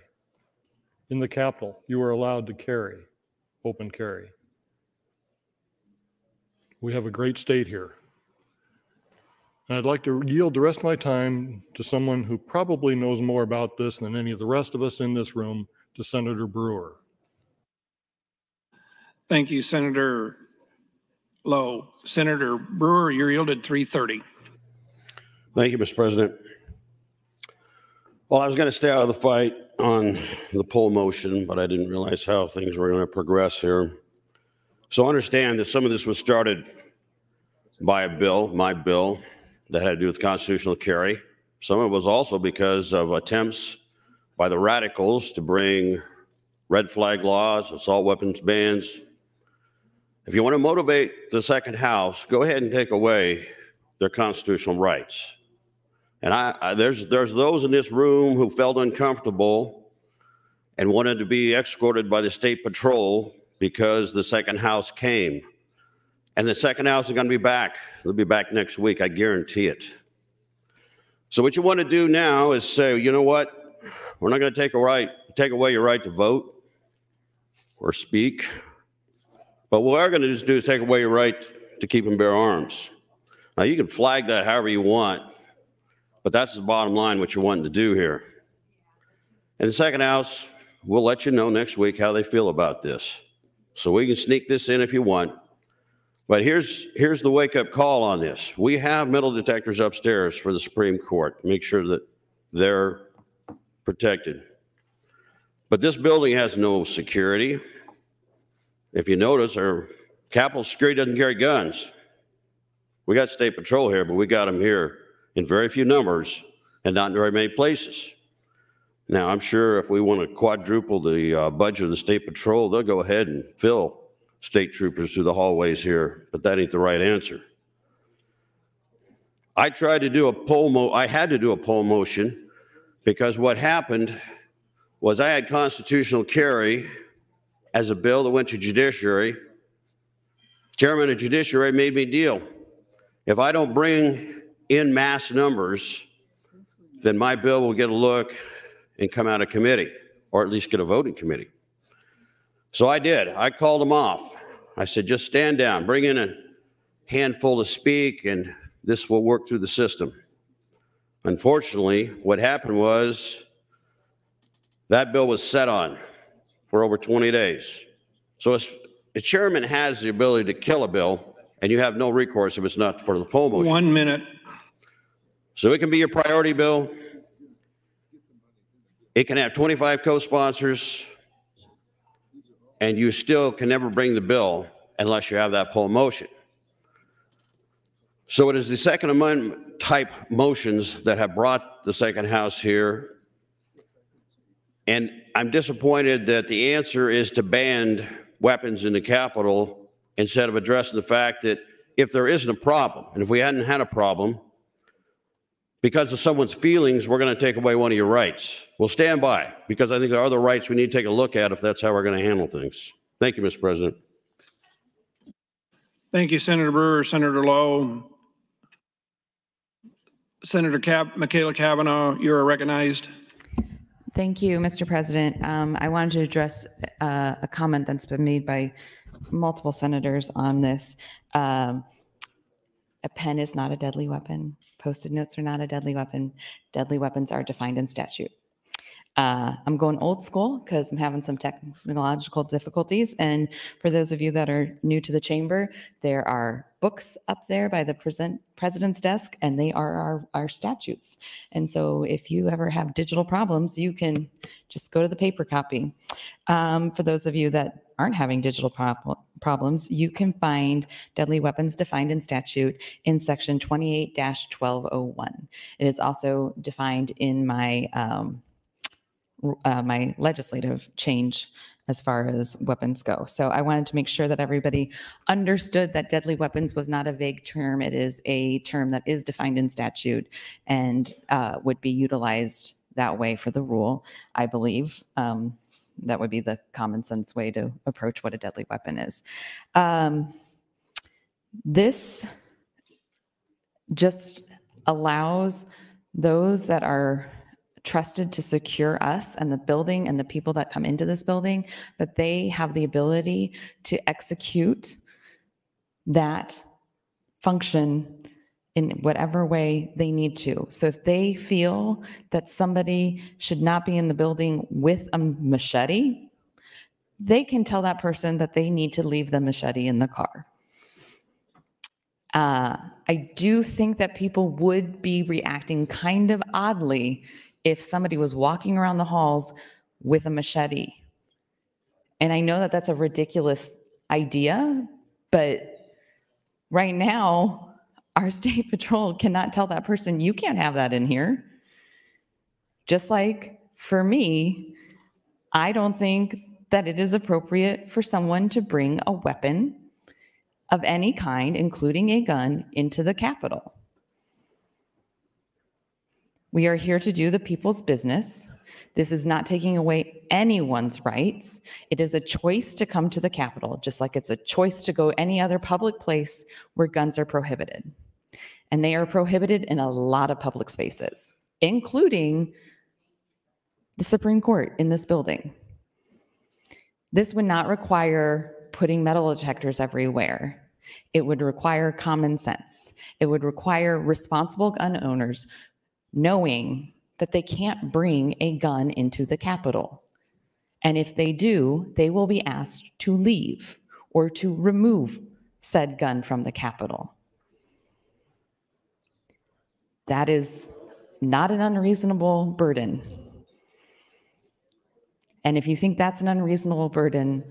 In the Capitol, you are allowed to carry, open carry. We have a great state here. And I'd like to yield the rest of my time to someone who probably knows more about this than any of the rest of us in this room, to Senator Brewer. Thank you, Senator Lowe. Senator Brewer, you're yielded 3:30. Thank you, Mr. President. Well, I was going to stay out of the fight on the poll motion, but I didn't realize how things were going to progress here. So understand that some of this was started by a bill, my bill, that had to do with constitutional carry. Some of it was also because of attempts by the radicals to bring red flag laws, assault weapons bans. If you want to motivate the second house, go ahead and take away their constitutional rights. And there's those in this room who felt uncomfortable and wanted to be escorted by the state patrol because the second house came. And the second house is going to be back. They'll be back next week, I guarantee it. So what you want to do now is say, you know what? We're not going to take away your right to vote or speak. But what we're going to do is take away your right to keep and bear arms. Now, you can flag that however you want, but that's the bottom line, what you're wanting to do here. And the second house, we'll let you know next week how they feel about this. So we can sneak this in if you want. But here's the wake-up call on this. We have metal detectors upstairs for the Supreme Court. Make sure that they're protected. But this building has no security. If you notice, our Capitol Security doesn't carry guns. We got state patrol here, but we got them here in very few numbers and not in very many places. Now, I'm sure if we want to quadruple the budget of the state patrol, they'll go ahead and fill state troopers through the hallways here, but that ain't the right answer. I had to do a poll motion because what happened was I had constitutional carry as a bill that went to judiciary. Chairman of Judiciary made me a deal. If I don't bring in mass numbers, then my bill will get a look and come out of committee, or at least get a voting committee. So I did. I called them off. I said, just stand down, bring in a handful to speak, and this will work through the system. Unfortunately, what happened was that bill was set on for over 20 days. So a chairman has the ability to kill a bill, and you have no recourse if it's not for the poll motion. 1 minute. So it can be your priority bill. It can have 25 co-sponsors, and you still can never bring the bill unless you have that poll motion. So it is the Second Amendment type motions that have brought the second house here. And I'm disappointed that the answer is to ban weapons in the Capitol instead of addressing the fact that if there isn't a problem, and if we hadn't had a problem, because of someone's feelings, we're going to take away one of your rights. We'll stand by, because I think there are other rights we need to take a look at if that's how we're going to handle things. Thank you, Mr. President. Thank you, Senator Brewer. Senator Lowe. Senator Michaela Cavanaugh, you are recognized. Thank you, Mr. President. I wanted to address a comment that's been made by multiple senators on this. A pen is not a deadly weapon. Post-it notes are not a deadly weapon. Deadly weapons are defined in statute. I'm going old school because I'm having some technological difficulties. And for those of you that are new to the chamber, there are books up there by the president's desk, and they are our statutes. And so if you ever have digital problems, you can just go to the paper copy. For those of you that aren't having digital problems, you can find deadly weapons defined in statute in section 28-1201. It is also defined in my my legislative change as far as weapons go. So I wanted to make sure that everybody understood that deadly weapons was not a vague term. It is a term that is defined in statute and would be utilized that way for the rule, I believe. That would be the common sense way to approach what a deadly weapon is. This just allows those that are trusted to secure us and the building and the people that come into this building, that they have the ability to execute that function in whatever way they need to. So if they feel that somebody should not be in the building with a machete, they can tell that person that they need to leave the machete in the car. I do think that people would be reacting kind of oddly if somebody was walking around the halls with a machete. And I know that that's a ridiculous idea, but right now, our state patrol cannot tell that person, you can't have that in here. Just like for me, I don't think that it is appropriate for someone to bring a weapon of any kind, including a gun, into the Capitol. We are here to do the people's business. This is not taking away anyone's rights. It is a choice to come to the Capitol, just like it's a choice to go any other public place where guns are prohibited. And they are prohibited in a lot of public spaces, including the Supreme Court in this building. This would not require putting metal detectors everywhere. It would require common sense. It would require responsible gun owners knowing that they can't bring a gun into the Capitol. And if they do, they will be asked to leave or to remove said gun from the Capitol. That is not an unreasonable burden. And if you think that's an unreasonable burden,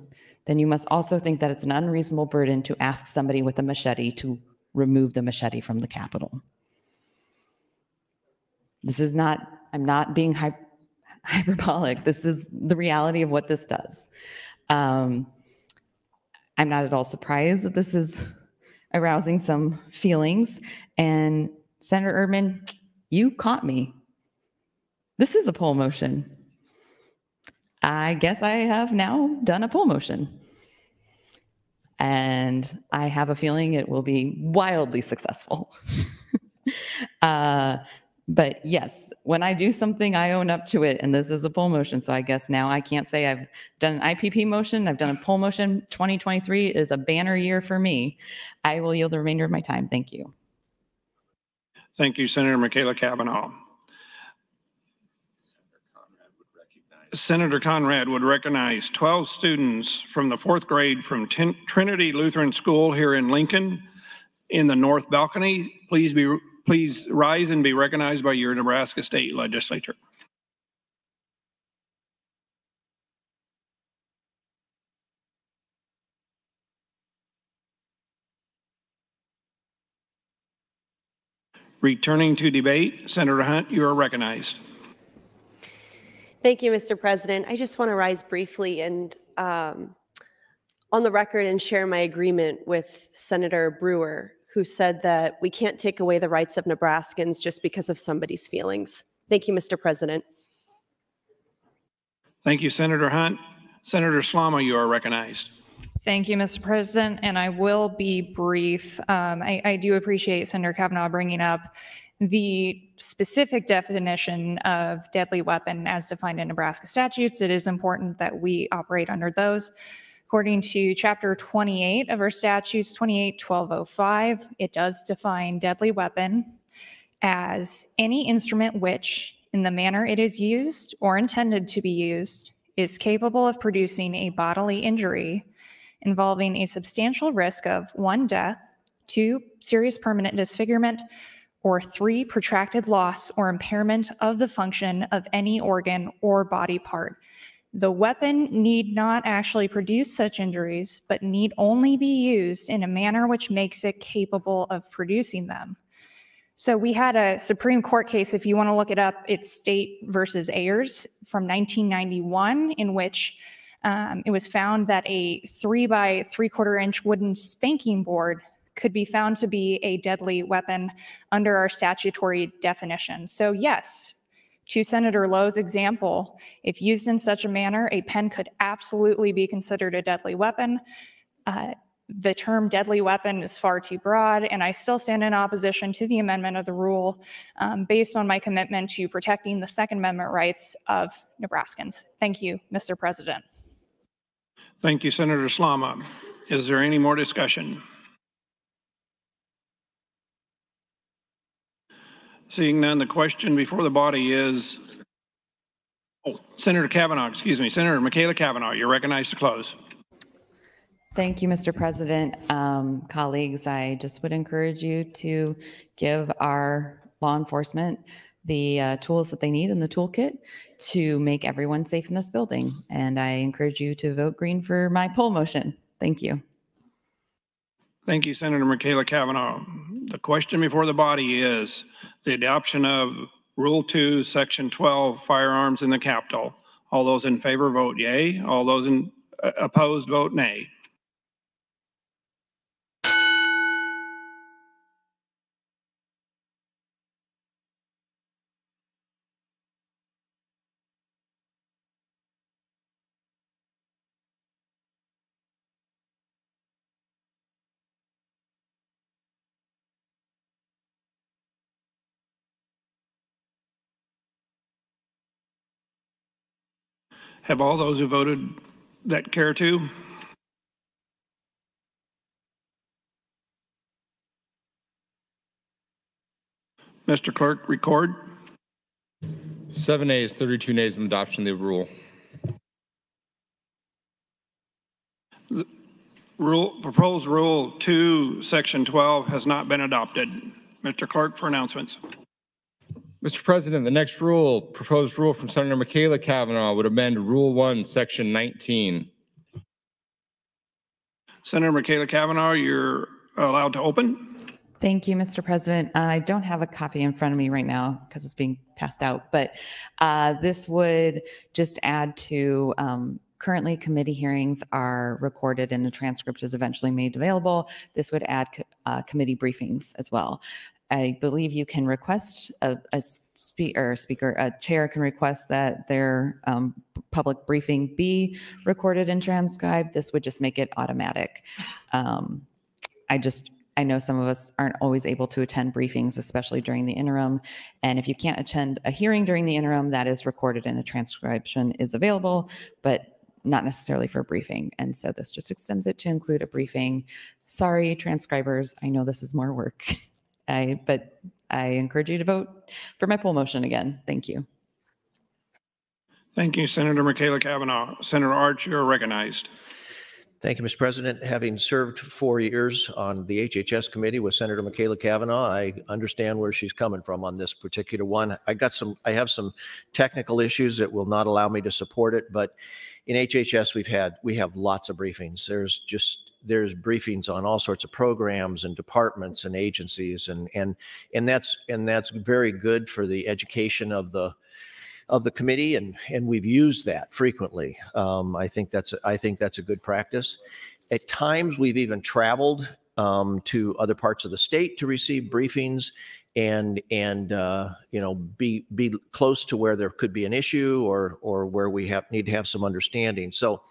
then you must also think that it's an unreasonable burden to ask somebody with a machete to remove the machete from the Capitol. This is not, I'm not being hyperbolic. This is the reality of what this does. I'm not at all surprised that this is arousing some feelings. And Senator Erdman, you caught me. This is a poll motion. I guess I have now done a poll motion. And I have a feeling it will be wildly successful. But yes, when I do something, I own up to it, and this is a poll motion. So I guess now I can't say I've done an IPP motion, I've done a poll motion. 2023 is a banner year for me. I will yield the remainder of my time. Thank you. Thank you, Senator Michaela Cavanaugh. Senator Conrad would recognize 12 students from the 4th grade from Trinity Lutheran School here in Lincoln in the North Balcony. Please rise and be recognized by your Nebraska State Legislature. Returning to debate, Senator Hunt, you are recognized. Thank you, Mr. President. I just want to rise briefly and on the record and share my agreement with Senator Brewer, who said that we can't take away the rights of Nebraskans just because of somebody's feelings. Thank you, Mr. President. Thank you, Senator Hunt. Senator Slama, you are recognized. Thank you, Mr. President, and I will be brief. I do appreciate Senator Kavanaugh bringing up the specific definition of deadly weapon as defined in Nebraska statutes. It is important that we operate under those. According to Chapter 28 of our statutes, 28-1205, it does define deadly weapon as any instrument which, in the manner it is used or intended to be used, is capable of producing a bodily injury involving a substantial risk of 1, death, 2, serious permanent disfigurement, or 3, protracted loss or impairment of the function of any organ or body part. The weapon need not actually produce such injuries, but need only be used in a manner which makes it capable of producing them. So we had a Supreme Court case, if you want to look it up, it's State versus Ayers from 1991, in which it was found that a 3 by 3/4 inch wooden spanking board could be found to be a deadly weapon under our statutory definition. So yes, to Senator Lowe's example, if used in such a manner, a pen could absolutely be considered a deadly weapon. The term deadly weapon is far too broad, and I still stand in opposition to the amendment of the rule based on my commitment to protecting the Second Amendment rights of Nebraskans. Thank you, Mr. President. Thank you, Senator Slama. Is there any more discussion? Seeing none, the question before the body is, Senator Kavanaugh, excuse me, Senator Michaela Kavanaugh, you're recognized to close. Thank you, Mr. President. Colleagues, I just would encourage you to give our law enforcement the tools that they need in the toolkit to make everyone safe in this building. And I encourage you to vote green for my poll motion. Thank you. Thank you, Senator Michaela Kavanaugh. The question before the body is the adoption of Rule 2, Section 12, firearms in the Capitol. All those in favor vote yay. All those opposed vote nay. Have all those who voted that care to? Mr. Clerk, record. 7 ayes, 32 nays on adoption of the rule. The proposed Rule 2, Section 12 has not been adopted. Mr. Clerk, for announcements. Mr. President, the next rule, proposed rule from Senator Michaela Kavanaugh, would amend Rule 1, Section 19. Senator Michaela Kavanaugh, you're allowed to open. Thank you, Mr. President. I don't have a copy in front of me right now because it's being passed out, but this would just add to currently committee hearings are recorded and a transcript is eventually made available. This would add committee briefings as well. I believe you can request a chair can request that their public briefing be recorded and transcribed. This would just make it automatic. I know some of us aren't always able to attend briefings, especially during the interim. And if you can't attend a hearing during the interim, that is recorded and a transcription is available, but not necessarily for a briefing. And so this just extends it to include a briefing. Sorry, transcribers, I know this is more work. But I encourage you to vote for my poll motion again. Thank you. Thank you, Senator Michaela Kavanaugh. Senator Arch, you're recognized. Thank you, Mr. President. Having served 4 years on the HHS committee with Senator Michaela Kavanaugh, I understand where she's coming from on this particular one. I have some technical issues that will not allow me to support it, but in HHS we have lots of briefings. There's briefings on all sorts of programs and departments and agencies, and that's very good for the education of the committee, and we've used that frequently. I think that's a good practice. At times, we've even traveled to other parts of the state to receive briefings and you know, be close to where there could be an issue or where we need to have some understanding. So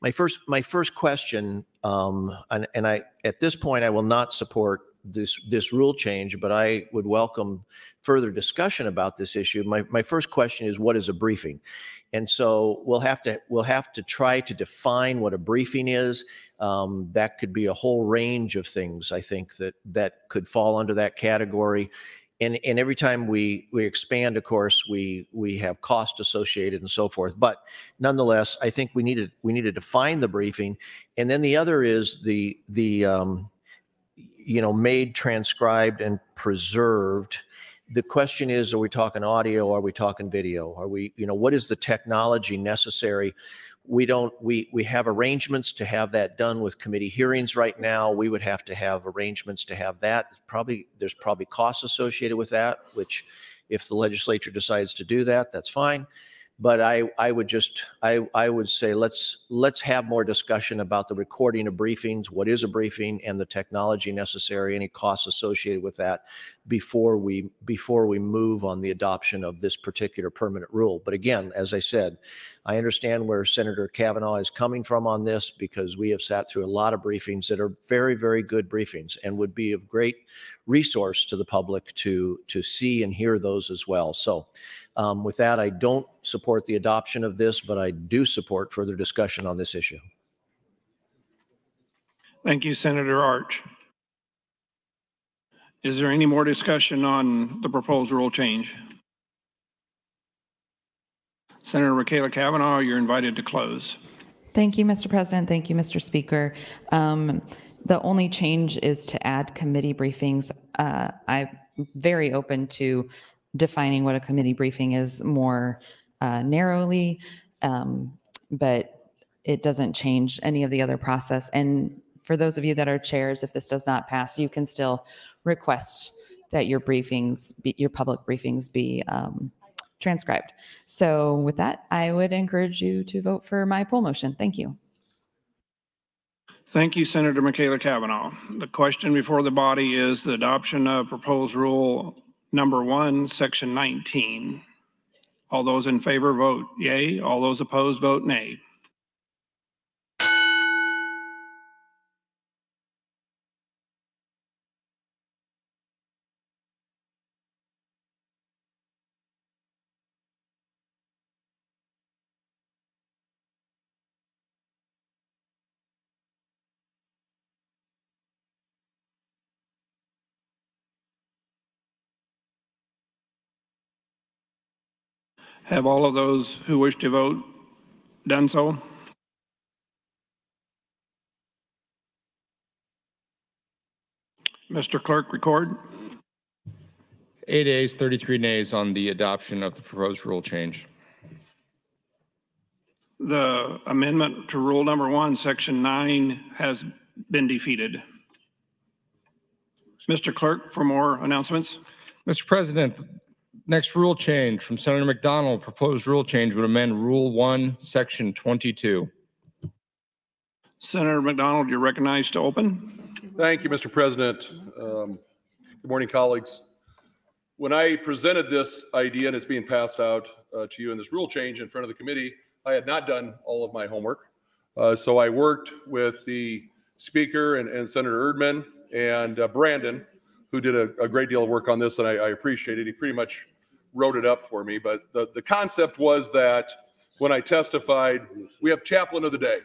my first question, and I at this point I will not support this rule change, but I would welcome further discussion about this issue. My first question is, what is a briefing? And so we'll have to try to define what a briefing is. That could be a whole range of things, I think, that could fall under that category. And every time we expand, of course, we have cost associated and so forth. But nonetheless, I think we need to define the briefing. And then the other is the you know, made, transcribed, and preserved. The question is, are we talking audio? Are we talking video? Are we, you know, what is the technology necessary? We have arrangements to have that done with committee hearings right now. We would have to have arrangements to have that. There's probably costs associated with that, which if the legislature decides to do that, that's fine. But I would say let's have more discussion about the recording of briefings, what is a briefing, and the technology necessary, any costs associated with that before we move on the adoption of this particular permanent rule. But again, as I said, I understand where Senator Kavanaugh is coming from on this, because we have sat through a lot of briefings that are very, very good briefings and would be of great resource to the public to see and hear those as well. So with that, I don't support the adoption of this, but I do support further discussion on this issue. Thank you, Senator Arch. Is there any more discussion on the proposed rule change? Senator Michaela Kavanaugh, you're invited to close. Thank you, Mr. President. Thank you, Mr. Speaker. The only change is to add committee briefings. I'm very open to defining what a committee briefing is more narrowly, but it doesn't change any of the other process. And for those of you that are chairs, if this does not pass, you can still request that your briefings, your public briefings be transcribed. So with that, I would encourage you to vote for my poll motion. Thank you. Thank you, Senator Michaela Kavanaugh. The question before the body is the adoption of proposed rule number 1, section 19. All those in favor vote yay. All those opposed vote nay. Have all of those who wish to vote done so? Mr. Clerk, record. 8 ayes, 33 nays on the adoption of the proposed rule change. The amendment to rule number 1, section 9 has been defeated. Mr. Clerk, for more announcements. Mr. President, next rule change from Senator McDonald. Proposed rule change would amend Rule 1, Section 22. Senator McDonald, you're recognized to open. Thank you, Mr. President. Good morning, colleagues. When I presented this idea, and it's being passed out to you in this rule change in front of the committee, I had not done all of my homework. So I worked with the Speaker and Senator Erdman and Brandon, who did a great deal of work on this, and I appreciate it. He pretty much wrote it up for me. But the concept was that when I testified, we have chaplain of the day.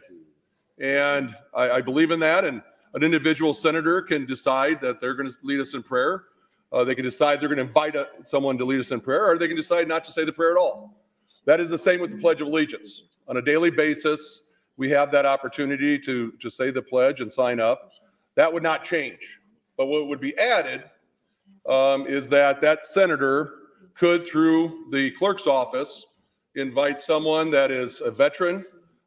And I believe in that. And an individual senator can decide that they're going to lead us in prayer. They can decide they're going to invite someone to lead us in prayer, or they can decide not to say the prayer at all. That is the same with the Pledge of Allegiance. On a daily basis, we have that opportunity to say the pledge and sign up. That would not change. But what would be added is that senator could, through the clerk's office, invite someone that is a veteran,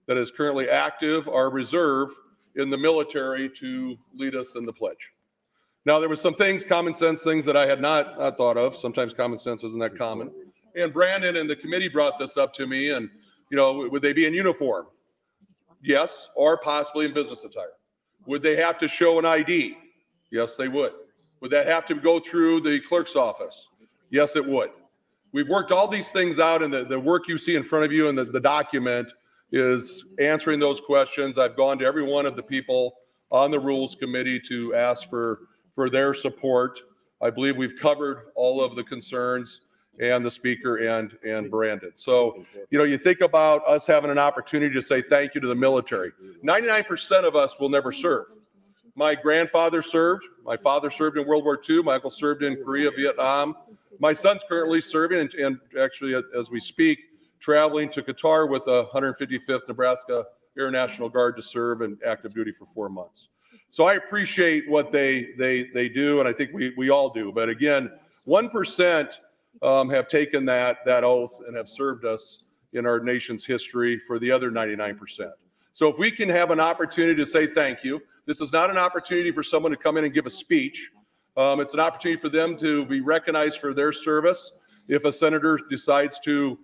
that is currently active or reserve in the military to lead us in the pledge. Now, there were some things, common sense things that I had not thought of. Sometimes common sense isn't that common. And Brandon and the committee brought this up to me, and, you know, would they be in uniform? Yes, or possibly in business attire. Would they have to show an ID? Yes, they would. Would that have to go through the clerk's office? Yes, it would. We've worked all these things out, and the work you see in front of you and the document is answering those questions. I've gone to every one of the people on the Rules Committee to ask for their support. I believe we've covered all of the concerns, and the speaker and Brandon. So, you think about us having an opportunity to say thank you to the military. 99% of us will never serve. My grandfather served. My father served in World War II. My uncle served in Korea, Vietnam. My son's currently serving and actually, as we speak, traveling to Qatar with the 155th Nebraska Air National Guard to serve in active duty for 4 months. So I appreciate what they do, and I think we all do. But again, 1% have taken that oath and have served us in our nation's history for the other 99%. So if we can have an opportunity to say thank you, this is not an opportunity for someone to come in and give a speech. It's an opportunity for them to be recognized for their service. If a senator decides to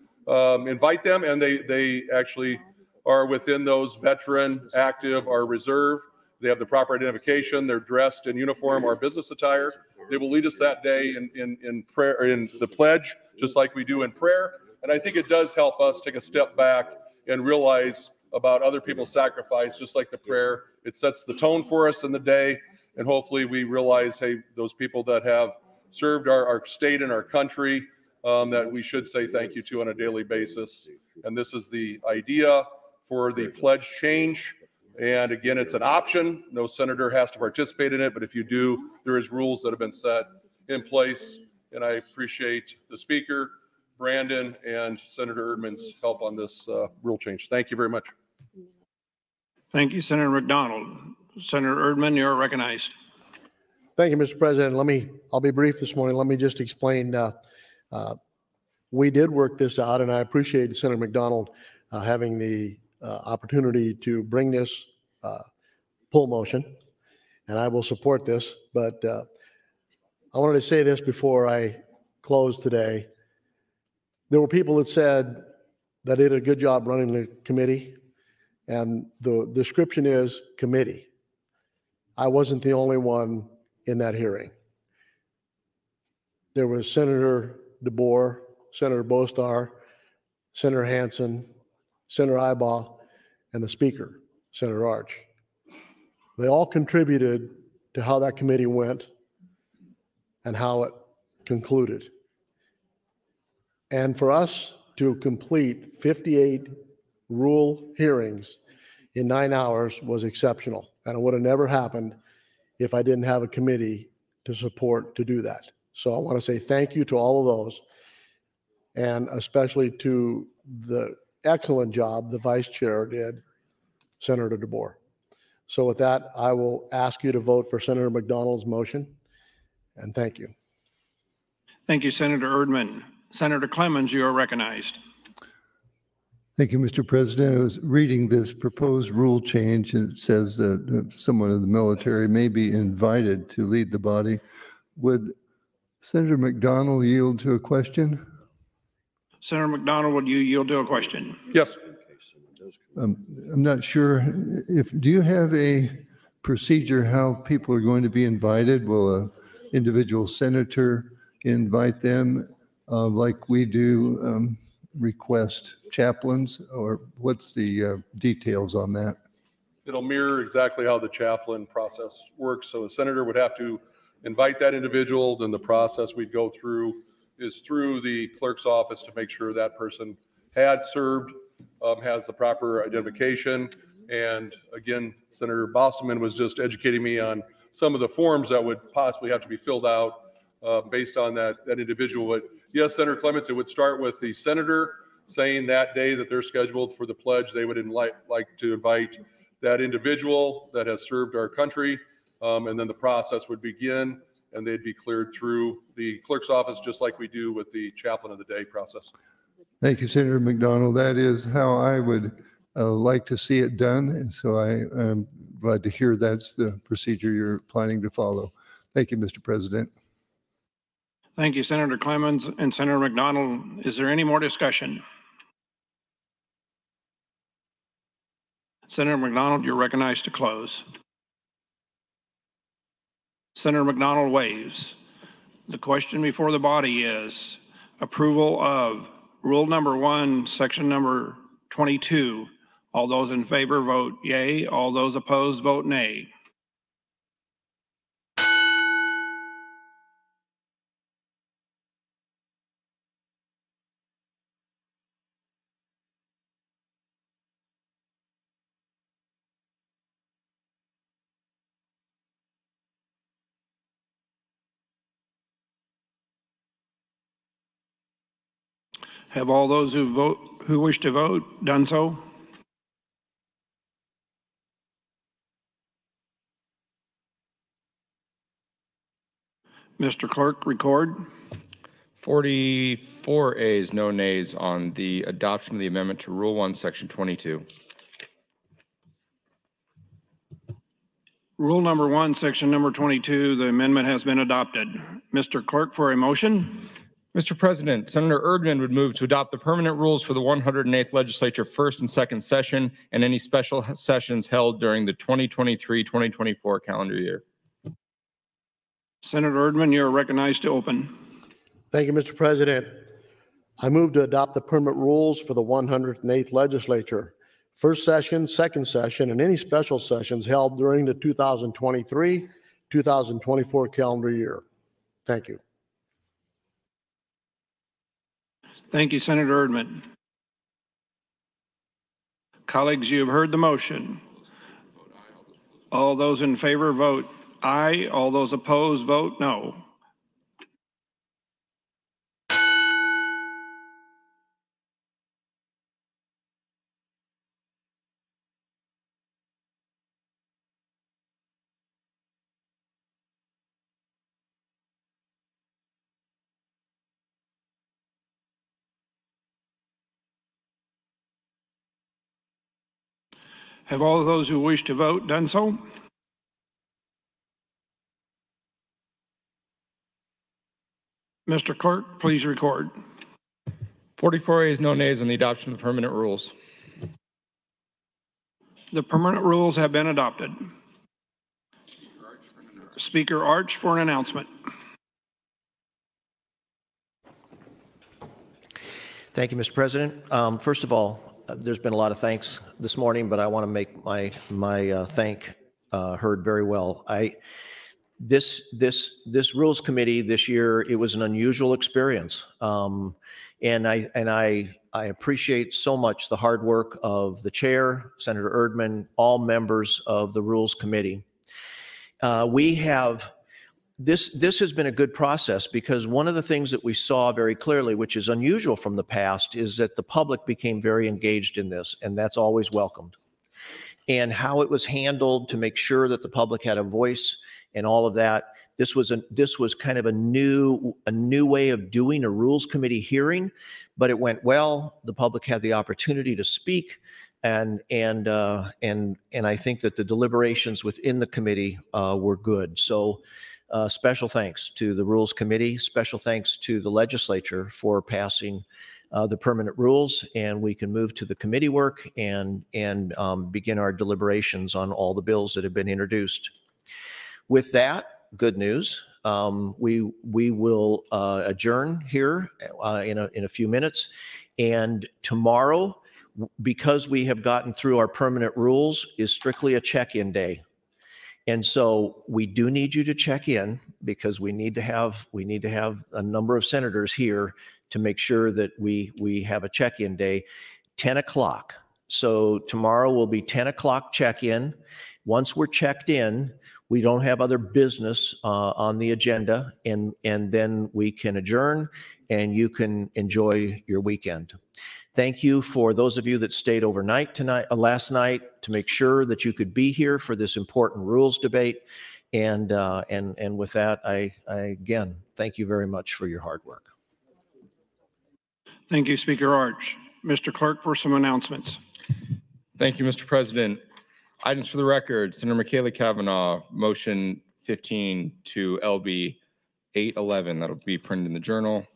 invite them and they actually are within those veteran, active, or reserve, they have the proper identification, they're dressed in uniform or business attire, they will lead us that day in prayer, in the pledge, just like we do in prayer. And I think it does help us take a step back and realize about other people's sacrifice, just like the prayer. It sets the tone for us in the day. And hopefully we realize, hey, those people that have served our state and our country, that we should say thank you to on a daily basis. And this is the idea for the pledge change. And again, it's an option. No senator has to participate in it, but if you do, there is rules that have been set in place. And I appreciate the speaker, Brandon, and Senator Erdman's help on this rule change. Thank you very much. Thank you, Senator McDonald. Senator Erdman, you're recognized. Thank you, Mr. President. I'll be brief this morning. Let me just explain. We did work this out, and I appreciate Senator McDonald having the opportunity to bring this pull motion, and I will support this. But I wanted to say this before I close today. There were people that said that did a good job running the committee, and the description is committee. I wasn't the only one in that hearing. There was Senator DeBoer, Senator Bostar, Senator Hansen, Senator Ibaugh, and the speaker, Senator Arch. They all contributed to how that committee went and how it concluded. And for us to complete 58 rule hearings in 9 hours was exceptional. And it would have never happened if I didn't have a committee to support to do that. So I want to say thank you to all of those, and especially to the excellent job the vice chair did, Senator DeBoer. So with that, I will ask you to vote for Senator McDonald's motion, and thank you. Thank you, Senator Erdman. Senator Clemens, you are recognized. Thank you, Mr. President. I was reading this proposed rule change, and it says that someone in the military may be invited to lead the body. Would Senator McDonald yield to a question? Senator McDonald, would you yield to a question? Yes. I'm not sure do you have a procedure how people are going to be invited? Will an individual senator invite them like we do request chaplains, or what's the details on that? It'll mirror exactly how the chaplain process works. So a senator would have to invite that individual, then the process we'd go through is through the clerk's office to make sure that person had served, has the proper identification. And again, Senator Bostelman was just educating me on some of the forms that would possibly have to be filled out based on that individual. But yes, Senator Clements, it would start with the senator saying that day that they're scheduled for the pledge, they would like to invite that individual that has served our country. And then the process would begin, and they'd be cleared through the clerk's office, just like we do with the chaplain of the day process. Thank you, Senator McDonald. That is how I would like to see it done. And so I am glad to hear that's the procedure you're planning to follow. Thank you, Mr. President. Thank you, Senator Clemens and Senator McDonald. Is there any more discussion? Senator McDonald, you're recognized to close. Senator McDonald waives. The question before the body is approval of rule number 1, section number 22. All those in favor vote yay. All those opposed vote nay. Have all those who wish to vote done so? Mr. Clerk, record. 44 ayes, no nays on the adoption of the amendment to Rule 1, Section 22. Rule number 1, section number 22, the amendment has been adopted. Mr. Clerk, for a motion. Mr. President, Senator Erdman would move to adopt the permanent rules for the 108th Legislature first and second session and any special sessions held during the 2023-2024 calendar year. Senator Erdman, you are recognized to open. Thank you, Mr. President. I move to adopt the permanent rules for the 108th Legislature, first session, second session, and any special sessions held during the 2023-2024 calendar year. Thank you. Thank you, Senator Erdman. Colleagues, you have heard the motion. All those in favor vote aye. All those opposed vote no. Have all of those who wish to vote done so? Mr. Clerk, please record. 44 ayes, no nays on the adoption of the permanent rules. The permanent rules have been adopted. Speaker Arch for an announcement. Thank you, Mr. President. First of all, there's been a lot of thanks this morning, but I want to make my thank heard very well. This Rules Committee this year, it was an unusual experience, and I appreciate so much the hard work of the chair, Senator Erdman, all members of the Rules Committee. This has been a good process because one of the things that we saw very clearly, which is unusual from the past, is that the public became very engaged in this, and that's always welcomed. And how it was handled to make sure that the public had a voice and all of that, this was kind of a new way of doing a Rules Committee hearing, but it went well. The public had the opportunity to speak, and I think that the deliberations within the committee were good. So. Special thanks to the Rules Committee, special thanks to the legislature for passing the permanent rules, and we can move to the committee work and begin our deliberations on all the bills that have been introduced. With that, good news. We will adjourn here in a few minutes, and tomorrow, because we have gotten through our permanent rules, is strictly a check-in day. And so we do need you to check in because we need to have a number of senators here to make sure that we have a check-in day, 10 o'clock. So tomorrow will be 10 o'clock check-in. Once we're checked in, we don't have other business on the agenda, and then we can adjourn and you can enjoy your weekend. Thank you for those of you that stayed overnight last night to make sure that you could be here for this important rules debate. And with that, I again thank you very much for your hard work. Thank you, Speaker Arch. Mr. Clerk, for some announcements. Thank you, Mr. President. Items for the record: Senator Michaela Cavanaugh, motion 15 to LB 811. That'll be printed in the journal.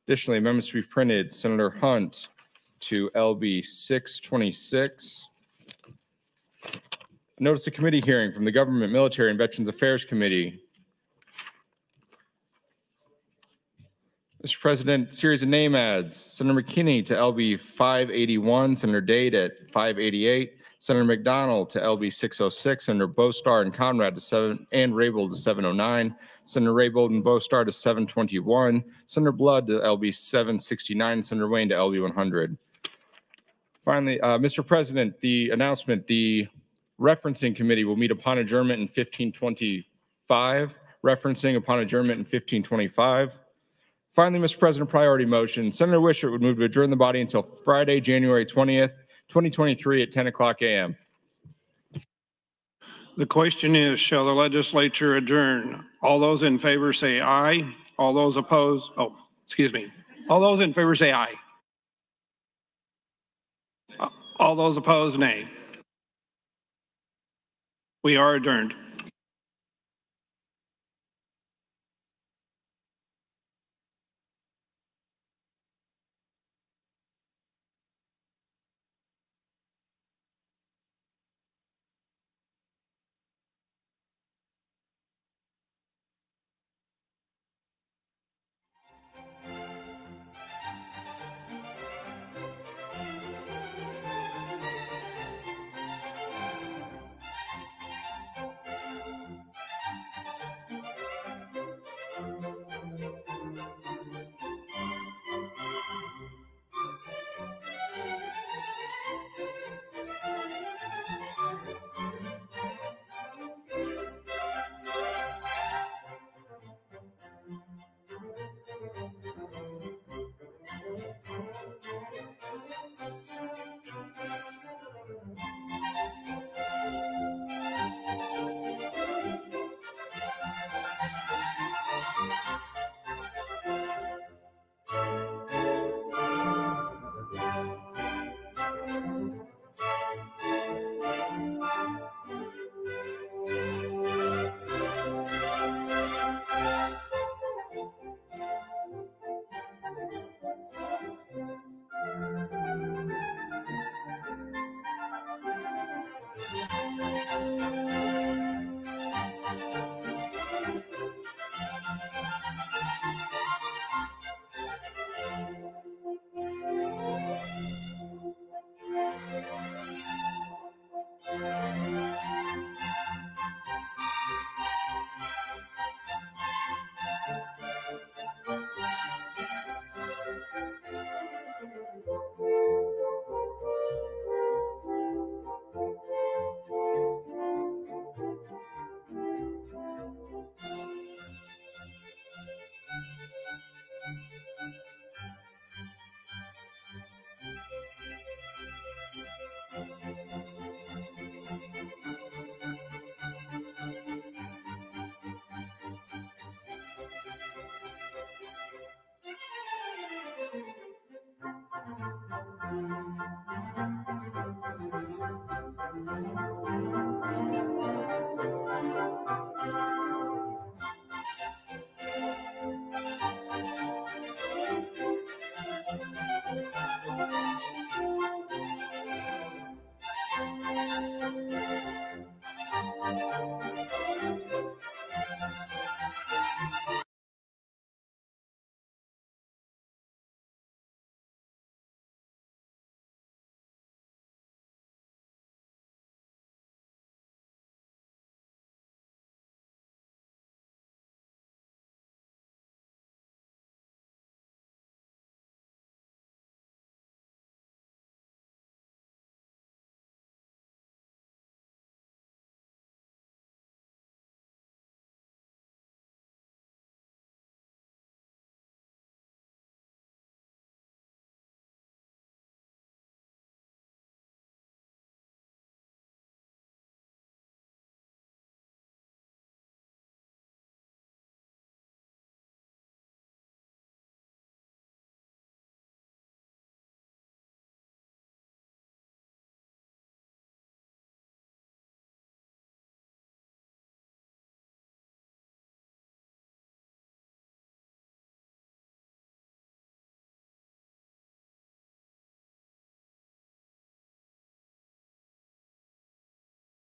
Additionally, amendments to be printed: Senator Hunt to LB 626. Notice of committee hearing from the Government, Military, and Veterans Affairs Committee Mr. President, series of name adds. Senator McKinney to LB 581, Senator Dade at 588, Senator McDonald to LB 606, Senator Bostar and Conrad to 7, and Raybold to 709, Senator Raybold and Bostar to 721, Senator Blood to LB 769, Senator Wayne to LB 100. Finally, Mr. President, the announcement, the referencing committee will meet upon adjournment in 1525, referencing upon adjournment in 1525. Finally, Mr. President, priority motion. Senator Wishart would move to adjourn the body until Friday, January 20th, 2023 at 10 o'clock a.m. The question is, shall the legislature adjourn? All those in favor say aye. All those opposed, all those in favor say aye. All those opposed, nay. We are adjourned.